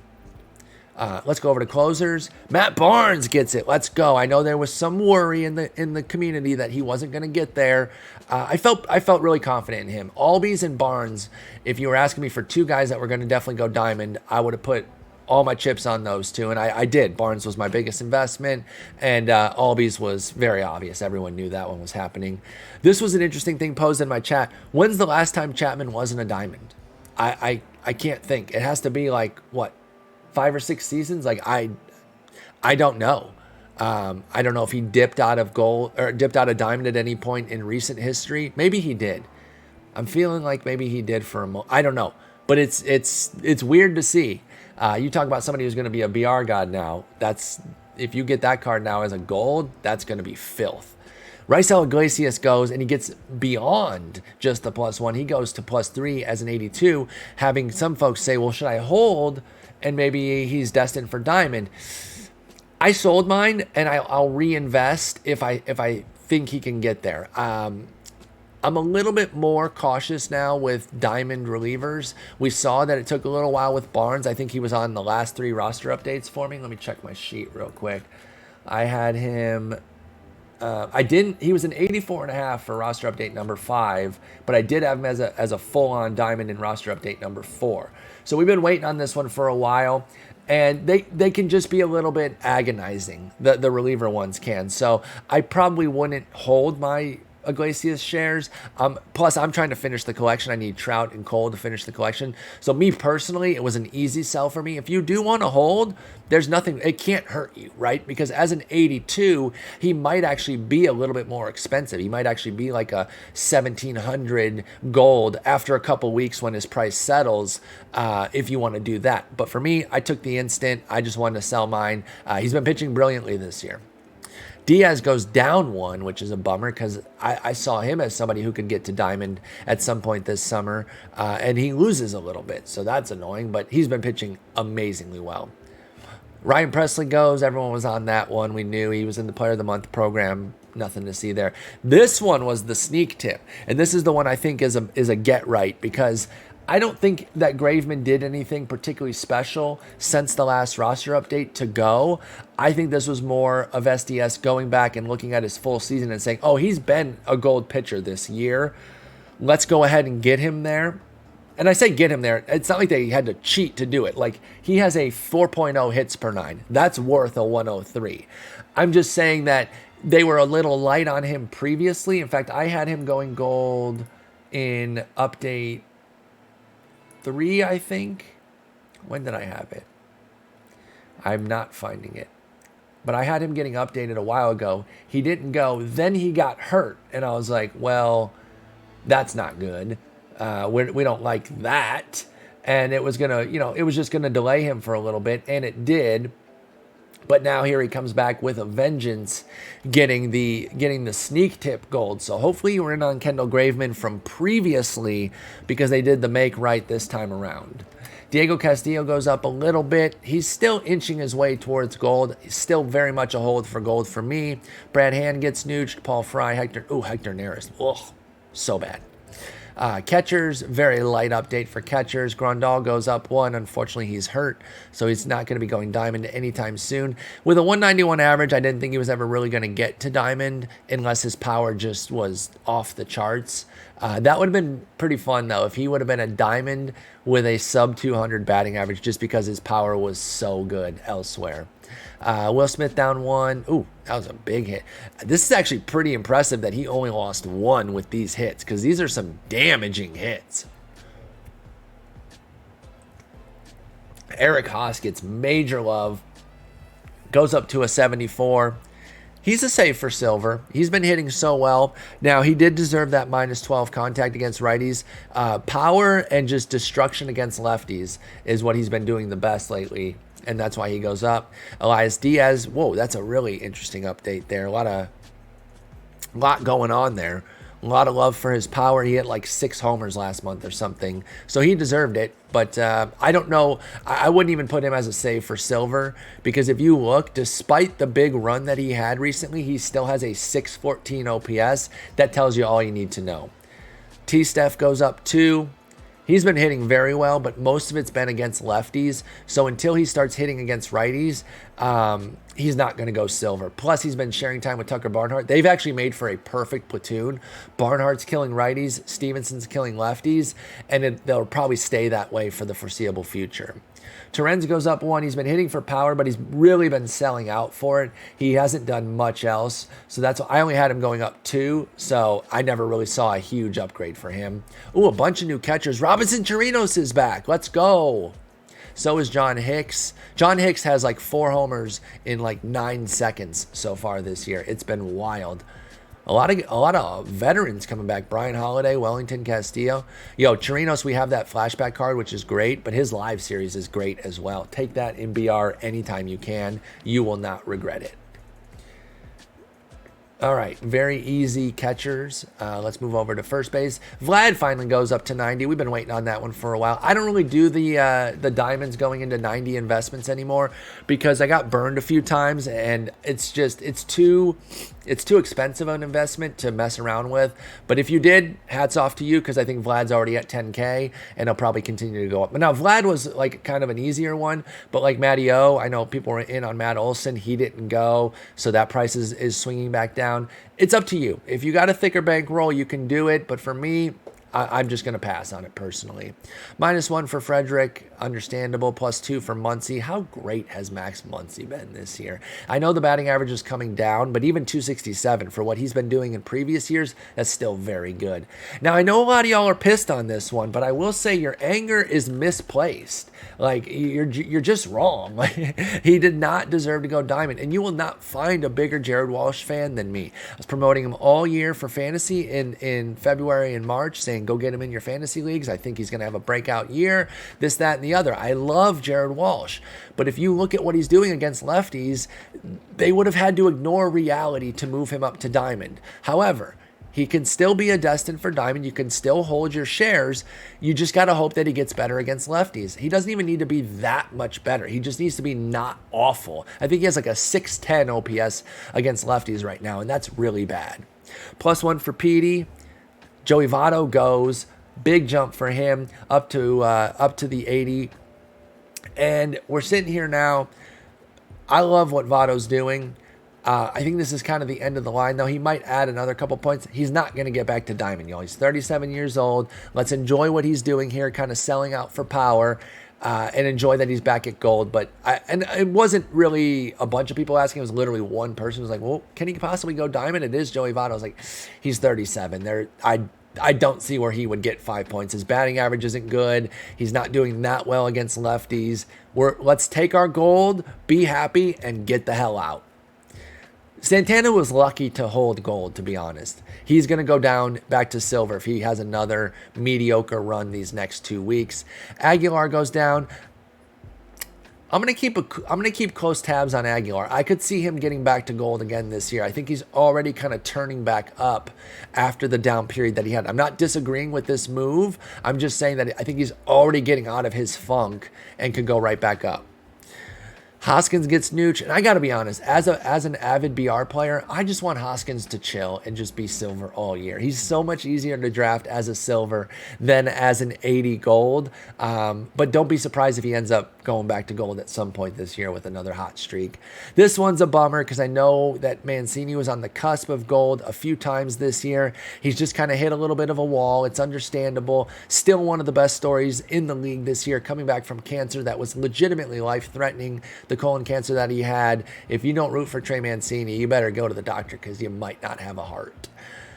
Let's go over to closers. Matt Barnes gets it. Let's go. I know there was some worry in the community that he wasn't going to get there. I felt really confident in him. Albies and Barnes, if you were asking me for 2 guys that were going to definitely go diamond, I would have put all my chips on those 2, and I did. Barnes was my biggest investment, and Albies was very obvious. Everyone knew that one was happening. This was an interesting thing posed in my chat. When's the last time Chapman wasn't a diamond? I can't think. It has to be like, what, 5 or 6 seasons? Like, I don't know. I don't know if he dipped out of gold or dipped out of diamond at any point in recent history. Maybe he did. I'm feeling like maybe he did for a moment. I don't know, but it's weird to see. You talk about somebody who's going to be a BR god now. If you get that card now as a gold, that's going to be filth. Raisel Iglesias goes and he gets beyond just the +1. He goes to +3 as an 82, having some folks say, well, should I hold? And maybe he's destined for diamond. I sold mine and I'll reinvest if I think he can get there. I'm a little bit more cautious now with diamond relievers. We saw that it took a little while with Barnes. I think he was on the last 3 roster updates for me. Let me check my sheet real quick. I had him. He was an 84.5 for roster update number 5, but I did have him as a full-on diamond in roster update number 4. So we've been waiting on this one for a while, and they can just be a little bit agonizing. The reliever ones can. So I probably wouldn't hold my Iglesias shares. Plus, I'm trying to finish the collection. I need Trout and Cole to finish the collection. So me personally, it was an easy sell for me. If you do want to hold, there's nothing, it can't hurt you, right? Because as an 82, he might actually be a little bit more expensive. He might actually be like a 1,700 gold after a couple weeks when his price settles, if you want to do that. But for me, I took the instant. I just wanted to sell mine. He's been pitching brilliantly this year. Diaz goes down 1, which is a bummer because I saw him as somebody who could get to diamond at some point this summer, and he loses a little bit, so that's annoying, but he's been pitching amazingly well. Ryan Presley goes. Everyone was on that one. We knew he was in the Player of the Month program. Nothing to see there. This one was the sneak tip, and this is the one I think is a get right because I don't think that Graveman did anything particularly special since the last roster update to go. I think this was more of SDS going back and looking at his full season and saying, oh, he's been a gold pitcher this year. Let's go ahead and get him there. And I say get him there. It's not like they had to cheat to do it. Like, he has a 4.0 hits per 9. That's worth a 103. I'm just saying that they were a little light on him previously. In fact, I had him going gold in update 3, I think. When did I have it? I'm not finding it. But I had him getting updated a while ago. He didn't go. Then he got hurt. And I was like, well, that's not good. We don't like that. And it was going to, it was just going to delay him for a little bit. And it did. But now here he comes back with a vengeance, getting the sneak tip gold. So hopefully you were in on Kendall Graveman from previously because they did the make right this time around. Diego Castillo goes up a little bit. He's still inching his way towards gold. He's still very much a hold for gold for me. Brad Hand gets nooched. Paul Fry, Hector Neris. Ugh, so bad. Catchers, very light update for catchers. Grandal goes up 1. Unfortunately, he's hurt, so he's not going to be going diamond anytime soon. With a 191 average, I didn't think he was ever really going to get to diamond unless his power just was off the charts. That would have been pretty fun, though, if he would have been a diamond with a sub 200 batting average just because his power was so good elsewhere. Will Smith down 1. Ooh, that was a big hit. This is actually pretty impressive that he only lost 1 with these hits because these are some damaging hits. Eric Haas gets major love. Goes up to a 74. He's a save for silver. He's been hitting so well. Now, he did deserve that -12 contact against righties. Power and just destruction against lefties is what he's been doing the best lately. And that's why he goes up. Elias Diaz, whoa, that's a really interesting update there. A lot going on there. A lot of love for his power. He hit like 6 homers last month or something. So he deserved it. But I don't know. I wouldn't even put him as a save for silver. Because if you look, despite the big run that he had recently, he still has a 614 OPS. That tells you all you need to know. T-Steph goes up 2. He's been hitting very well, but most of it's been against lefties. So until he starts hitting against righties, he's not going to go silver. Plus, he's been sharing time with Tucker Barnhart. They've actually made for a perfect platoon. Barnhart's killing righties, Stevenson's killing lefties, and they'll probably stay that way for the foreseeable future. Terens goes up 1. He's been hitting for power, but he's really been selling out for it. He hasn't done much else. So that's why I only had him going up 2. So I never really saw a huge upgrade for him. Ooh, a bunch of new catchers. Robinson Chirinos is back. Let's go. So is John Hicks. John Hicks has like 4 homers in like 9 seconds so far this year. It's been wild. A lot of veterans coming back. Brian Holiday, Wellington Castillo. Chirinos, we have that flashback card, which is great, but his live series is great as well. Take that in BR anytime you can. You will not regret it. All right, very easy catchers. Let's move over to first base. Vlad finally goes up to 90. We've been waiting on that one for a while. I don't really do the diamonds going into 90 investments anymore because I got burned a few times, and it's too expensive an investment to mess around with. But if you did, hats off to you because I think Vlad's already at 10K, and he'll probably continue to go up. But now Vlad was like kind of an easier one, but like Matty O, I know people were in on Matt Olson. He didn't go, so that price is swinging back down. It's up to you. If you got a thicker bankroll, you can do it. But for me, I'm just going to pass on it personally. -1 for Frederick, understandable. +2 for Muncy. How great has Max Muncy been this year? I know the batting average is coming down, but even 267 for what he's been doing in previous years, that's still very good. Now, I know a lot of y'all are pissed on this one, but I will say your anger is misplaced. Like, you're just wrong. He did not deserve to go diamond, and you will not find a bigger Jared Walsh fan than me. I was promoting him all year for fantasy in February and March, saying go get him in your fantasy leagues. I think he's going to have a breakout year, this, that, and the other. I love Jared Walsh, but if you look at what he's doing against lefties, they would have had to ignore reality to move him up to diamond. However, he can still be a destined for diamond. You can still hold your shares. You just got to hope that he gets better against lefties. He doesn't even need to be that much better. He just needs to be not awful. I think he has like a 610 OPS against lefties right now, and that's really bad. +1 for Petey. Joey Votto goes. Big jump for him up to the 80. And we're sitting here now. I love what Votto's doing. I think this is kind of the end of the line, though. He might add another couple points. He's not going to get back to diamond, y'all. He's 37 years old. Let's enjoy what he's doing here, kind of selling out for power, and enjoy that he's back at gold. But and it wasn't really a bunch of people asking. It was literally one person who was like, well, can he possibly go diamond? It is Joey Votto. I was like, he's 37. I don't see where he would get 5 points. His batting average isn't good. He's not doing that well against lefties. Let's take our gold, be happy, and get the hell out. Santana was lucky to hold gold, to be honest. He's going to go down back to silver if he has another mediocre run these next 2 weeks. Aguilar goes down. I'm going to keep close tabs on Aguilar. I could see him getting back to gold again this year. I think he's already kind of turning back up after the down period that he had. I'm not disagreeing with this move. I'm just saying that I think he's already getting out of his funk and could go right back up. Hoskins gets Nooch, and I got to be honest, as an avid BR player, I just want Hoskins to chill and just be silver all year. He's so much easier to draft as a silver than as an 80 gold, but don't be surprised if he ends up going back to gold at some point this year with another hot streak. This one's a bummer because I know that Mancini was on the cusp of gold a few times this year. He's just kind of hit a little bit of a wall. It's understandable. Still one of the best stories in the league this year, coming back from cancer that was legitimately life-threatening. The colon cancer that he had. If you don't root for Trey Mancini, you better go to the doctor because you might not have a heart.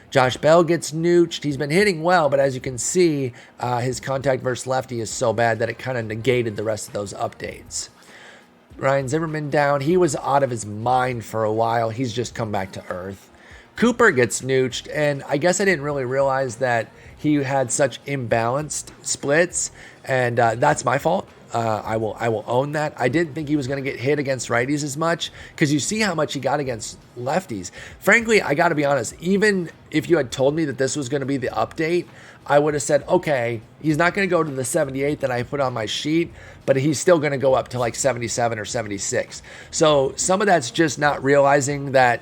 Josh Bell gets nooched. He's been hitting well, but as you can see, his contact versus lefty is so bad that it kind of negated the rest of those updates. Ryan Zimmerman down. He was out of his mind for a while. He's just come back to earth. Cooper gets nooched, and I guess I didn't really realize that he had such imbalanced splits, and that's my fault. I will own that. I didn't think he was going to get hit against righties as much because you see how much he got against lefties. Frankly, I got to be honest, even if you had told me that this was going to be the update, I would have said, okay, he's not going to go to the 78 that I put on my sheet, but he's still going to go up to like 77 or 76. So some of that's just not realizing that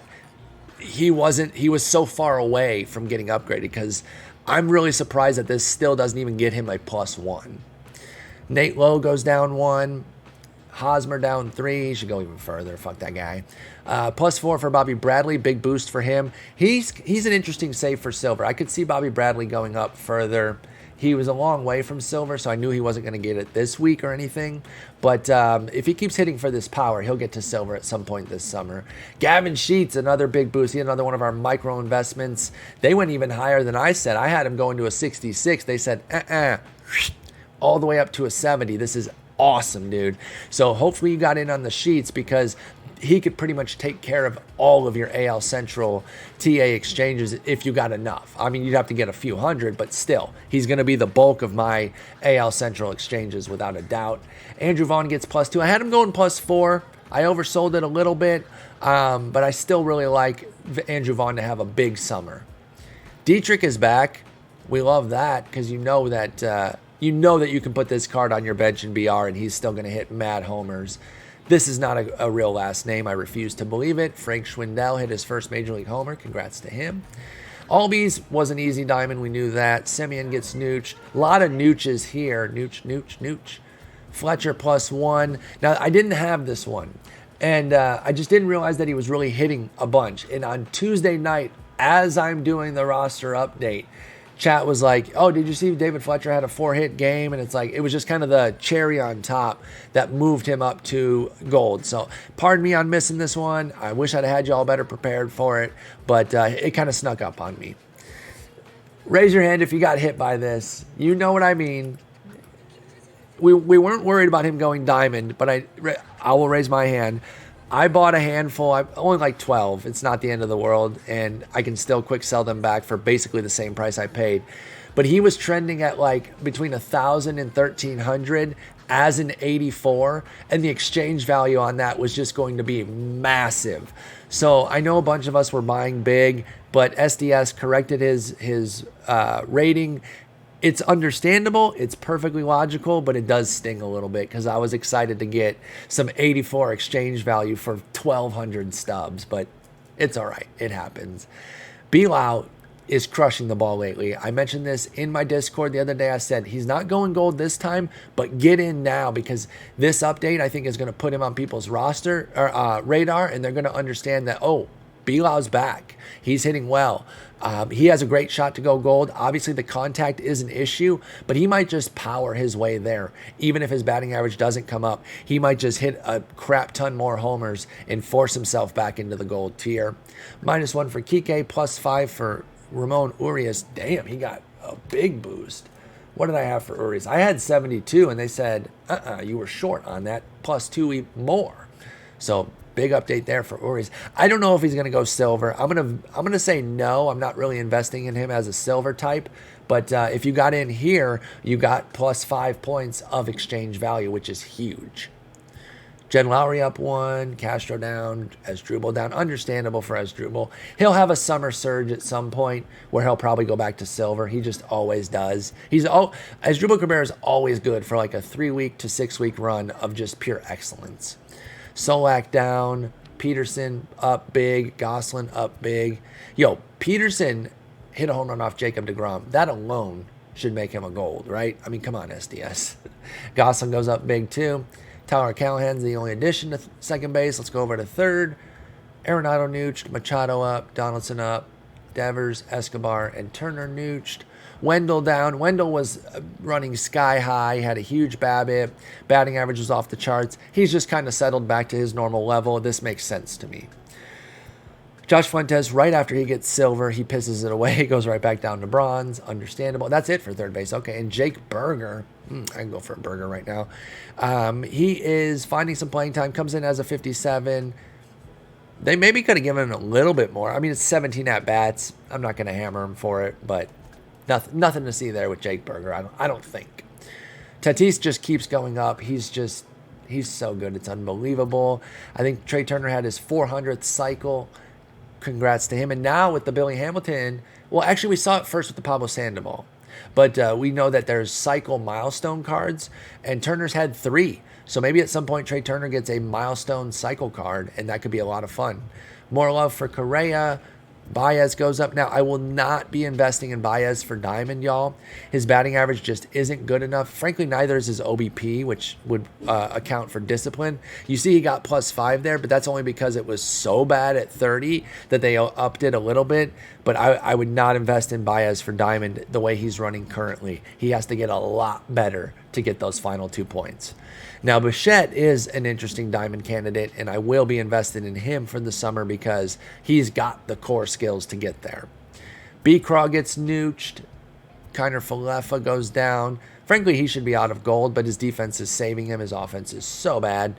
he was so far away from getting upgraded, because I'm really surprised that this still doesn't even get him a +1. Nate Lowe goes down 1. Hosmer down 3. He should go even further. Fuck that guy. +4 for Bobby Bradley. Big boost for him. He's an interesting save for silver. I could see Bobby Bradley going up further. He was a long way from silver, so I knew he wasn't going to get it this week or anything. But if he keeps hitting for this power, he'll get to silver at some point this summer. Gavin Sheets, another big boost. He had another one of our micro investments. They went even higher than I said. I had him going to a 66. They said, all the way up to a 70. This is awesome, dude. So hopefully you got in on the Sheets, because he could pretty much take care of all of your AL Central TA exchanges if you got enough. I mean, you'd have to get a few hundred, but still, he's going to be the bulk of my AL Central exchanges without a doubt. Andrew Vaughn gets +2. I had him going +4. I oversold it a little bit, but I still really like Andrew Vaughn to have a big summer. Dietrich is back. We love that because you know that you can put this card on your bench in BR and he's still going to hit mad homers. This is not a real last name. I refuse to believe it. Frank Schwindel hit his first Major League homer. Congrats to him. Albies was an easy diamond. We knew that. Semien gets nooched. A lot of nooches here. Nooch. Fletcher +1. Now, I didn't have this one, and I just didn't realize that he was really hitting a bunch. And on Tuesday night, as I'm doing the roster update, chat was like, oh, did you see David Fletcher had a 4-hit game? And it's like, it was just kind of the cherry on top that moved him up to gold. So pardon me on missing this one. I wish I'd had you all better prepared for it, but it kind of snuck up on me. Raise your hand if you got hit by this. You know what I mean. We weren't worried about him going diamond, but I will raise my hand. I bought a handful, only like 12. It's not the end of the world, and I can still quick sell them back for basically the same price I paid. But he was trending at like between 1,000 and 1,300 as an 84, and the exchange value on that was just going to be massive. So I know a bunch of us were buying big, but SDS corrected his rating. It's understandable, it's perfectly logical, but it does sting a little bit because I was excited to get some 84 exchange value for 1,200 stubs, but it's all right. It happens. Belau is crushing the ball lately. I mentioned this in my Discord the other day. I said he's not going gold this time, but get in now because this update I think is going to put him on people's roster or radar, and they're going to understand that, oh, Belau's back. He's hitting well. He has a great shot to go gold. Obviously, the contact is an issue, but he might just power his way there. Even if his batting average doesn't come up, he might just hit a crap ton more homers and force himself back into the gold tier. -1 for Kike, +5 for Ramon Urias. Damn, he got a big boost. What did I have for Urias? I had 72, and they said, you were short on that, +2 even more. So big update there for Urias. I don't know if he's going to go silver. I'm gonna say no. I'm not really investing in him as a silver type. But if you got in here, you got +5 points of exchange value, which is huge. Jen Lowry up 1, Castro down, Asdrubal down. Understandable for Asdrubal. He'll have a summer surge at some point where he'll probably go back to silver. He just always does. Asdrubal Cabrera is always good for like a 3-week to 6-week run of just pure excellence. Solak down, Peterson up big, Gosselin up big. Yo, Peterson hit a home run off Jacob deGrom. That alone should make him a gold, right? I mean, come on, SDS. Gosselin goes up big too. Tyler Callahan's the only addition to second base. Let's go over to third. Arenado nooched, Machado up, Donaldson up, Devers, Escobar, and Turner nooched. Wendell down. Wendell was running sky high, had a huge BABIP. Batting average was off the charts. He's just kind of settled back to his normal level. This makes sense to me. Josh Fuentes, right after he gets silver, he pisses it away. He goes right back down to bronze. Understandable. That's it for third base. Okay, and Jake Berger. I can go for a Berger right now. He is finding some playing time. Comes in as a 57. They maybe could have given him a little bit more. I mean, it's 17 at-bats. I'm not going to hammer him for it, but nothing to see there with Jake Berger, I don't think. Tatis just keeps going up. He's so good. It's unbelievable. I think Trey Turner had his 400th cycle. Congrats to him. And now with the Billy Hamilton, well, actually we saw it first with the Pablo Sandoval. But we know that there's cycle milestone cards, and Turner's had 3. So maybe at some point Trey Turner gets a milestone cycle card, and that could be a lot of fun. More love for Correa. Baez goes up. Now, I will not be investing in Baez for Diamond, y'all. His batting average just isn't good enough. Frankly, neither is his OBP, which would account for discipline. You see he got +5 there, but that's only because it was so bad at 30 that they upped it a little bit. But I would not invest in Baez for Diamond the way he's running currently. He has to get a lot better to get those final 2 points. Now, Bichette is an interesting Diamond candidate, and I will be invested in him for the summer because he's got the core skills to get there. B-Craw gets nooched. Kiner Falefa goes down. Frankly, he should be out of gold, but his defense is saving him. His offense is so bad.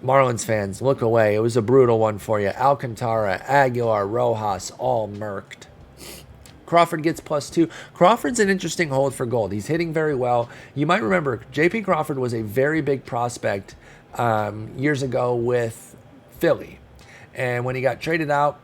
Marlins fans, look away. It was a brutal one for you. Alcantara, Aguilar, Rojas, all murked. Crawford gets +2. Crawford's an interesting hold for gold. He's hitting very well. You might remember J.P. Crawford was a very big prospect years ago with Philly. And when he got traded out,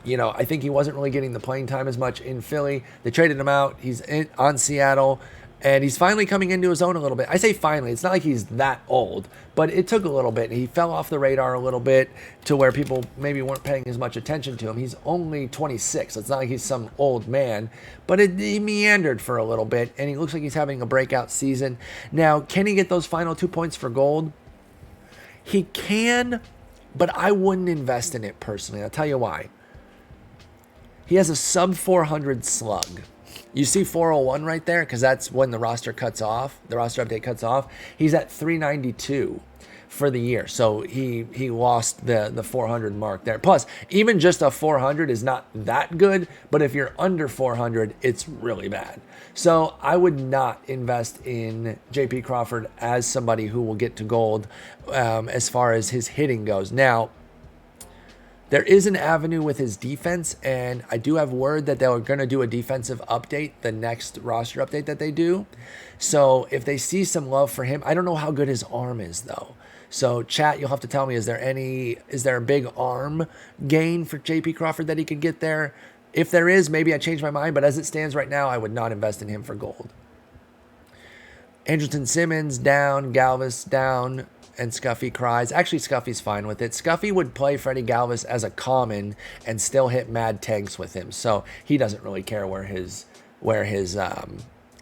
I think he wasn't really getting the playing time as much in Philly. They traded him out. He's on Seattle. And he's finally coming into his own a little bit. I say finally. It's not like he's that old, but it took a little bit. He fell off the radar a little bit to where people maybe weren't paying as much attention to him. He's only 26. It's not like he's some old man, but he meandered for a little bit, and he looks like he's having a breakout season. Now, can he get those final 2 points for gold? He can, but I wouldn't invest in it personally. I'll tell you why. He has a sub 400 slug. You see 401 right there because that's when the roster cuts off. The roster update cuts off. He's at 392 for the year. So he lost the 400 mark there. Plus, even just a 400 is not that good, but if you're under 400, it's really bad. So I would not invest in JP Crawford as somebody who will get to gold as far as his hitting goes. Now, there is an avenue with his defense, and I do have word that they're going to do a defensive update, the next roster update that they do. So if they see some love for him, I don't know how good his arm is, though. So chat, you'll have to tell me, is there a big arm gain for JP Crawford that he could get there? If there is, maybe I change my mind, but as it stands right now, I would not invest in him for gold. Andrelton Simmons down, Galvis down, and Scuffy cries. Actually, Scuffy's fine with it. Scuffy would play Freddie Galvis as a common and still hit mad tanks with him, so he doesn't really care where his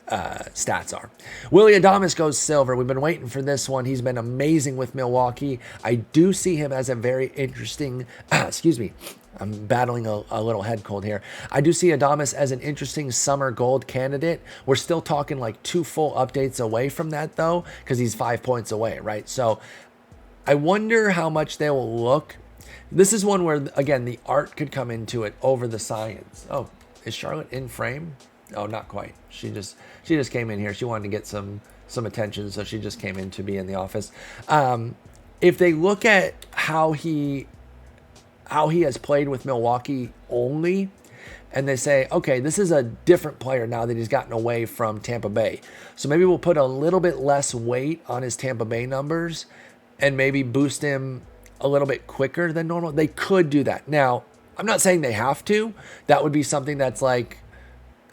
stats are. Willie Adams goes silver. We've been waiting for this one. He's been amazing with Milwaukee. I do see him as a very interesting, excuse me, I'm battling a little head cold here. I do see Adames as an interesting summer gold candidate. We're still talking like 2 full updates away from that, though, because he's 5 points away, right? So I wonder how much they will look. This is one where, again, the art could come into it over the science. Oh, is Charlotte in frame? Oh, not quite. She just came in here. She wanted to get some attention, so she just came in to be in the office. If they look at how he has played with Milwaukee only, and they say, okay, this is a different player now that he's gotten away from Tampa Bay. So maybe we'll put a little bit less weight on his Tampa Bay numbers and maybe boost him a little bit quicker than normal. They could do that. Now, I'm not saying they have to. That would be something that's like,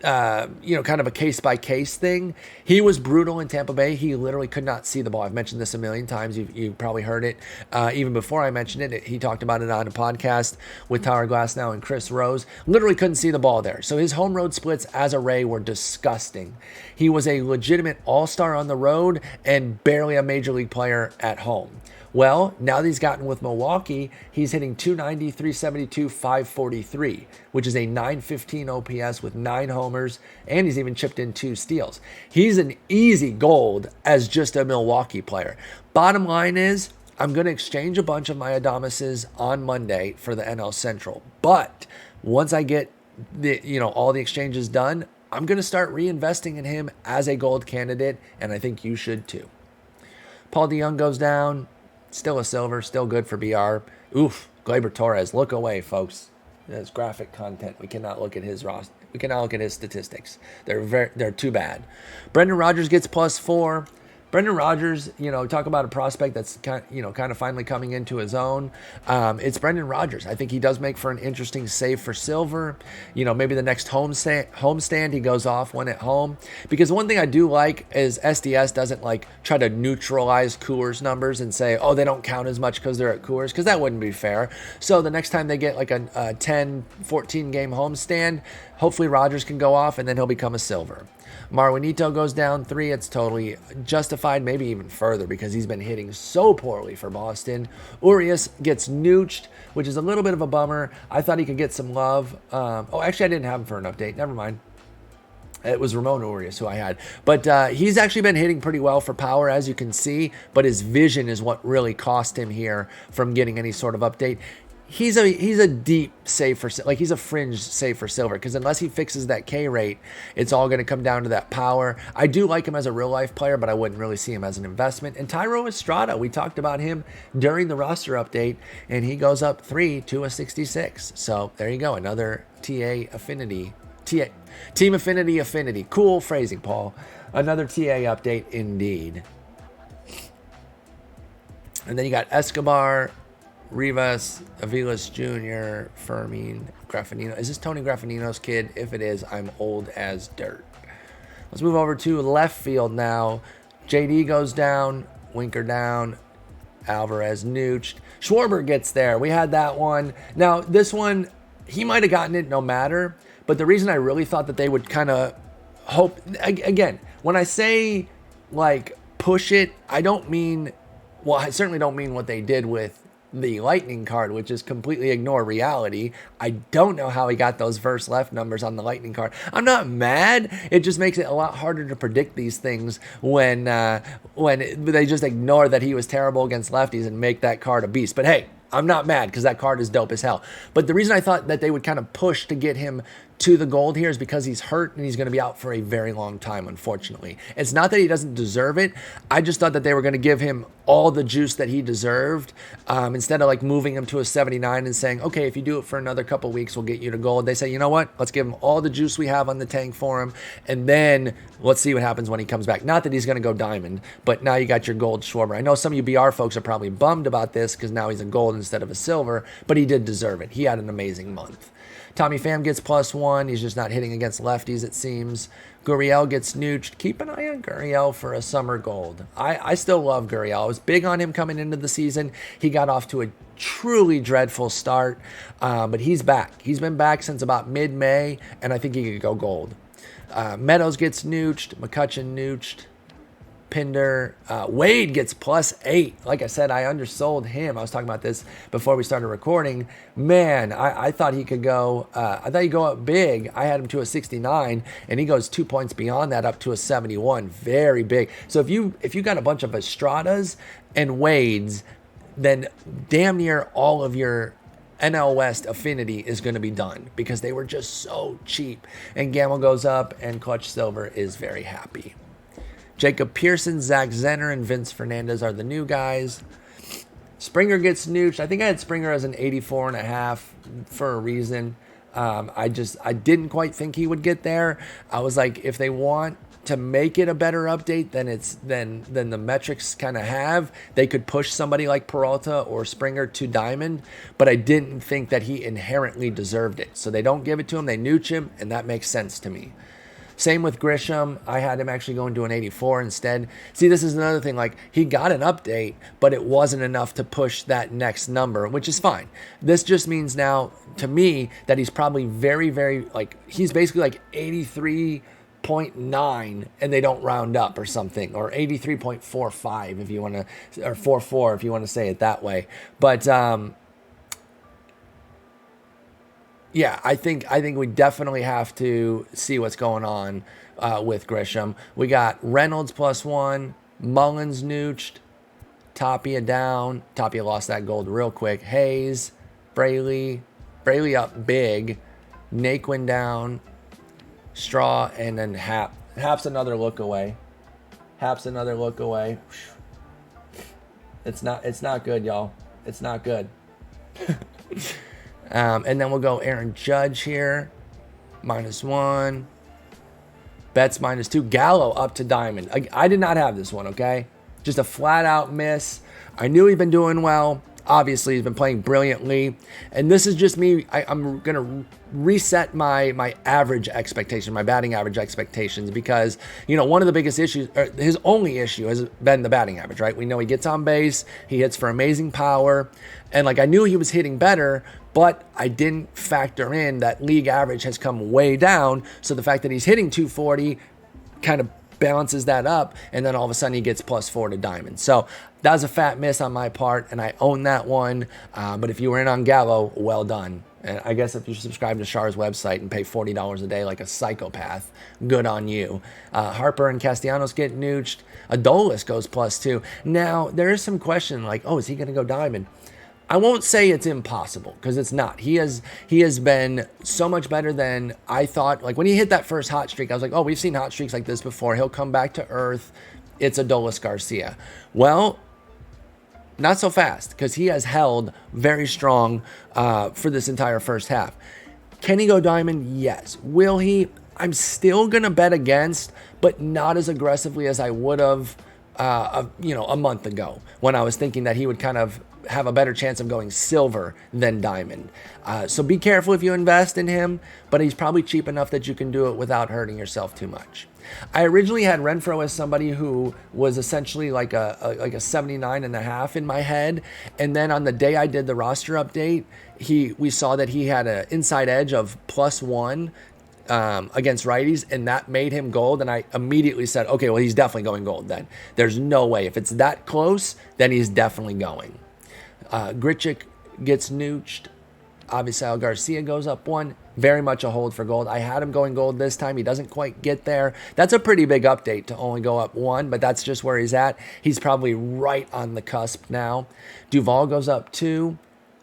kind of a case-by-case thing. He was brutal in Tampa Bay. He literally could not see the ball. I've mentioned this a million times. You probably heard it. Even before I mentioned it, he talked about it on a podcast with Tyler Glasnow and Chris Rose. Literally couldn't see the ball there. So his home road splits as a Ray were disgusting. He was a legitimate all-star on the road and barely a major league player at home. Well, now that he's gotten with Milwaukee, he's hitting 290, 372, 543, which is a 915 OPS with 9 homers, and he's even chipped in 2 steals. He's an easy gold as just a Milwaukee player. Bottom line is, I'm going to exchange a bunch of my Adamises on Monday for the NL Central. But once I get all the exchanges done, I'm going to start reinvesting in him as a gold candidate, and I think you should too. Paul DeJong goes down. Still a silver, still good for BR. Oof, Gleyber Torres, look away, folks. That's graphic content. We cannot look at his roster. We cannot look at his statistics. They're too bad. Brendan Rodgers gets +4. Brendan Rodgers, talk about a prospect that's kind of finally coming into his own. It's Brendan Rodgers. I think he does make for an interesting save for silver. Maybe the next homestand he goes off one at home. Because one thing I do like is SDS doesn't try to neutralize Coors numbers and say, oh, they don't count as much because they're at Coors, because that wouldn't be fair. So the next time they get a 10, 14 game homestand, hopefully Rodgers can go off and then he'll become a silver. Marwinito goes down 3. It's totally justified, maybe even further, because he's been hitting so poorly for Boston. Urias gets nooched, which is a little bit of a bummer. I thought he could get some love. Actually, I didn't have him for an update. Never mind. It was Ramon Urias who I had. But he's actually been hitting pretty well for power, as you can see. But his vision is what really cost him here from getting any sort of update. He's a deep save for, he's a fringe save for silver, because unless he fixes that K rate, it's all going to come down to that power. I do like him as a real life player, but I wouldn't really see him as an investment. And Tyro Estrada, we talked about him during the roster update, and he goes up 3 to a 66. So there you go, another Team Affinity. Cool phrasing, Paul. Another TA update indeed. And then you got Escobar, Rivas, Avilas Jr., Fermin, Graffinino. Is this Tony Graffinino's kid? If it is, I'm old as dirt. Let's move over to left field now. JD goes down, Winker down, Alvarez nooched. Schwarber gets there. We had that one. Now, this one, he might have gotten it no matter, but the reason I really thought that they would kind of hope, again, when I say, push it, I certainly don't mean what they did with the Lightning card, which is completely ignore reality. I don't know how he got those verse left numbers on the Lightning card. I'm not mad. It just makes it a lot harder to predict these things when they just ignore that he was terrible against lefties and make that card a beast. But hey, I'm not mad because that card is dope as hell. But the reason I thought that they would kind of push to get him to the gold here is because he's hurt and he's going to be out for a very long time, unfortunately. It's not that he doesn't deserve it. I just thought that they were going to give him all the juice that he deserved instead of like moving him to a 79 and saying, okay, if you do it for another couple weeks, we'll get you to gold. They say, you know what? Let's give him all the juice we have on the tank for him, and then let's see what happens when he comes back. Not that he's going to go diamond, but now you got your gold Schwarber. I know some of you BR folks are probably bummed about this because now he's a gold instead of a silver, but he did deserve it. He had an amazing month. Tommy Pham gets +1. He's just not hitting against lefties, it seems. Gurriel gets nooched. Keep an eye on Gurriel for a summer gold. I still love Gurriel. I was big on him coming into the season. He got off to a truly dreadful start, but he's back. He's been back since about mid-May, and I think he could go gold. Meadows gets nooched. McCutchen nooched. Pinder. Wade gets +8. Like I said, I undersold him. I was talking about this before we started recording. Man, I thought he could go. I thought he'd go up big. I had him to a 69, and he goes 2 points beyond that up to a 71. Very big. So if you got a bunch of Estradas and Wades, then damn near all of your NL West affinity is going to be done because they were just so cheap. And Gamble goes up, and Clutch Silver is very happy. Jacob Pearson, Zach Zenner, and Vince Fernandez are the new guys. Springer gets nooched. I think I had Springer as an 84.5 for a reason. I didn't quite think he would get there. I was like, if they want to make it a better update than the metrics kind of have, they could push somebody like Peralta or Springer to diamond, but I didn't think that he inherently deserved it. So they don't give it to him, they nooch him, and that makes sense to me. Same with Grisham. I had him actually going to an 84 instead. See, this is another thing. Like, he got an update, but it wasn't enough to push that next number, which is fine. This just means now, to me, that he's probably very, very, like, he's basically like 83.9 and they don't round up or something, or 83.45 if you want to, or 44 if you want to say it that way. But, yeah, I think we definitely have to see what's going on with Grisham. We got Reynolds +1, Mullins nooched, Tapia down. Tapia lost that gold real quick. Hayes, Braley up big, Naquin down, Straw, and then Hap. Hap's another look away. It's not good, y'all. It's not good. And then we'll go Aaron Judge here, -1. Betts -2. Gallo up to diamond. I did not have this one, okay? Just a flat out miss. I knew he'd been doing well. Obviously, he's been playing brilliantly. And this is just me. I'm going to reset my average expectation, my batting average expectations, because, you know, one of the biggest issues, or his only issue has been the batting average, right? We know he gets on base. He hits for amazing power. And, like, I knew he was hitting better, but I didn't factor in that league average has come way down. So the fact that he's hitting 240 kind of balances that up, and then all of a sudden he gets +4 to diamond. So that was a fat miss on my part, and I own that one. But if you were in on Gallo, well done. And I guess if you subscribe to Char's website and pay $40 a day like a psychopath, good on you. Harper and Castellanos get nooched. Adolis goes +2. Now, there is some question like, oh, is he going to go diamond? I won't say it's impossible, because it's not. He has been so much better than I thought. Like, when he hit that first hot streak, I was like, oh, we've seen hot streaks like this before. He'll come back to earth. It's Adolis Garcia. Well, not so fast, because he has held very strong for this entire first half. Can he go diamond? Yes. Will he? I'm still going to bet against, but not as aggressively as I would have a month ago, when I was thinking that he would kind of have a better chance of going silver than diamond. So be careful if you invest in him, but he's probably cheap enough that you can do it without hurting yourself too much. I originally had Renfroe as somebody who was essentially like a 79.5 in my head, and then on the day I did the roster update, we saw that he had an inside edge of +1 against righties, and that made him gold. And I immediately said, okay, well, he's definitely going gold then. There's no way. If it's that close, then he's definitely going. Grichuk gets nooched. Avisal Garcia goes up 1. Very much a hold for gold. I had him going gold this time. He doesn't quite get there. That's a pretty big update to only go up 1, but that's just where he's at. He's probably right on the cusp now. Duvall goes up 2.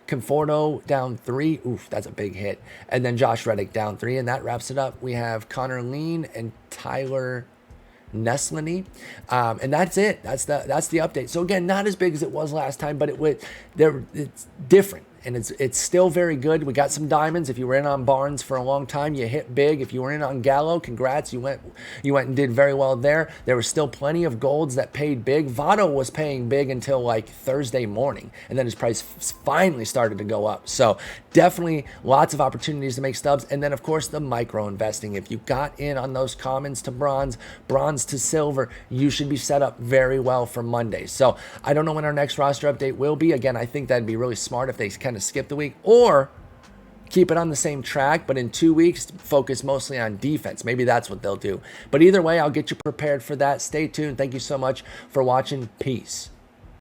Conforto down 3. Oof, that's a big hit. And then Josh Reddick down 3, and that wraps it up. We have Connor Lean and Tyler Neslany, and that's it. That's the update. So again, not as big as it was last time, but it's different. And it's still very good. We got some diamonds. If you were in on Barnes for a long time, you hit big. If you were in on Gallo, congrats. You went and did very well there. There was still plenty of golds that paid big. Votto was paying big until like Thursday morning, and then his price finally started to go up. So definitely lots of opportunities to make stubs. And then of course the micro investing. If you got in on those commons to bronze to silver, you should be set up very well for Monday. So I don't know when our next roster update will be. Again, I think that'd be really smart if they kind of skip the week, or keep it on the same track, but in 2 weeks focus mostly on defense. Maybe that's what they'll do. But either way, I'll get you prepared for that. Stay tuned. Thank you so much for watching. Peace.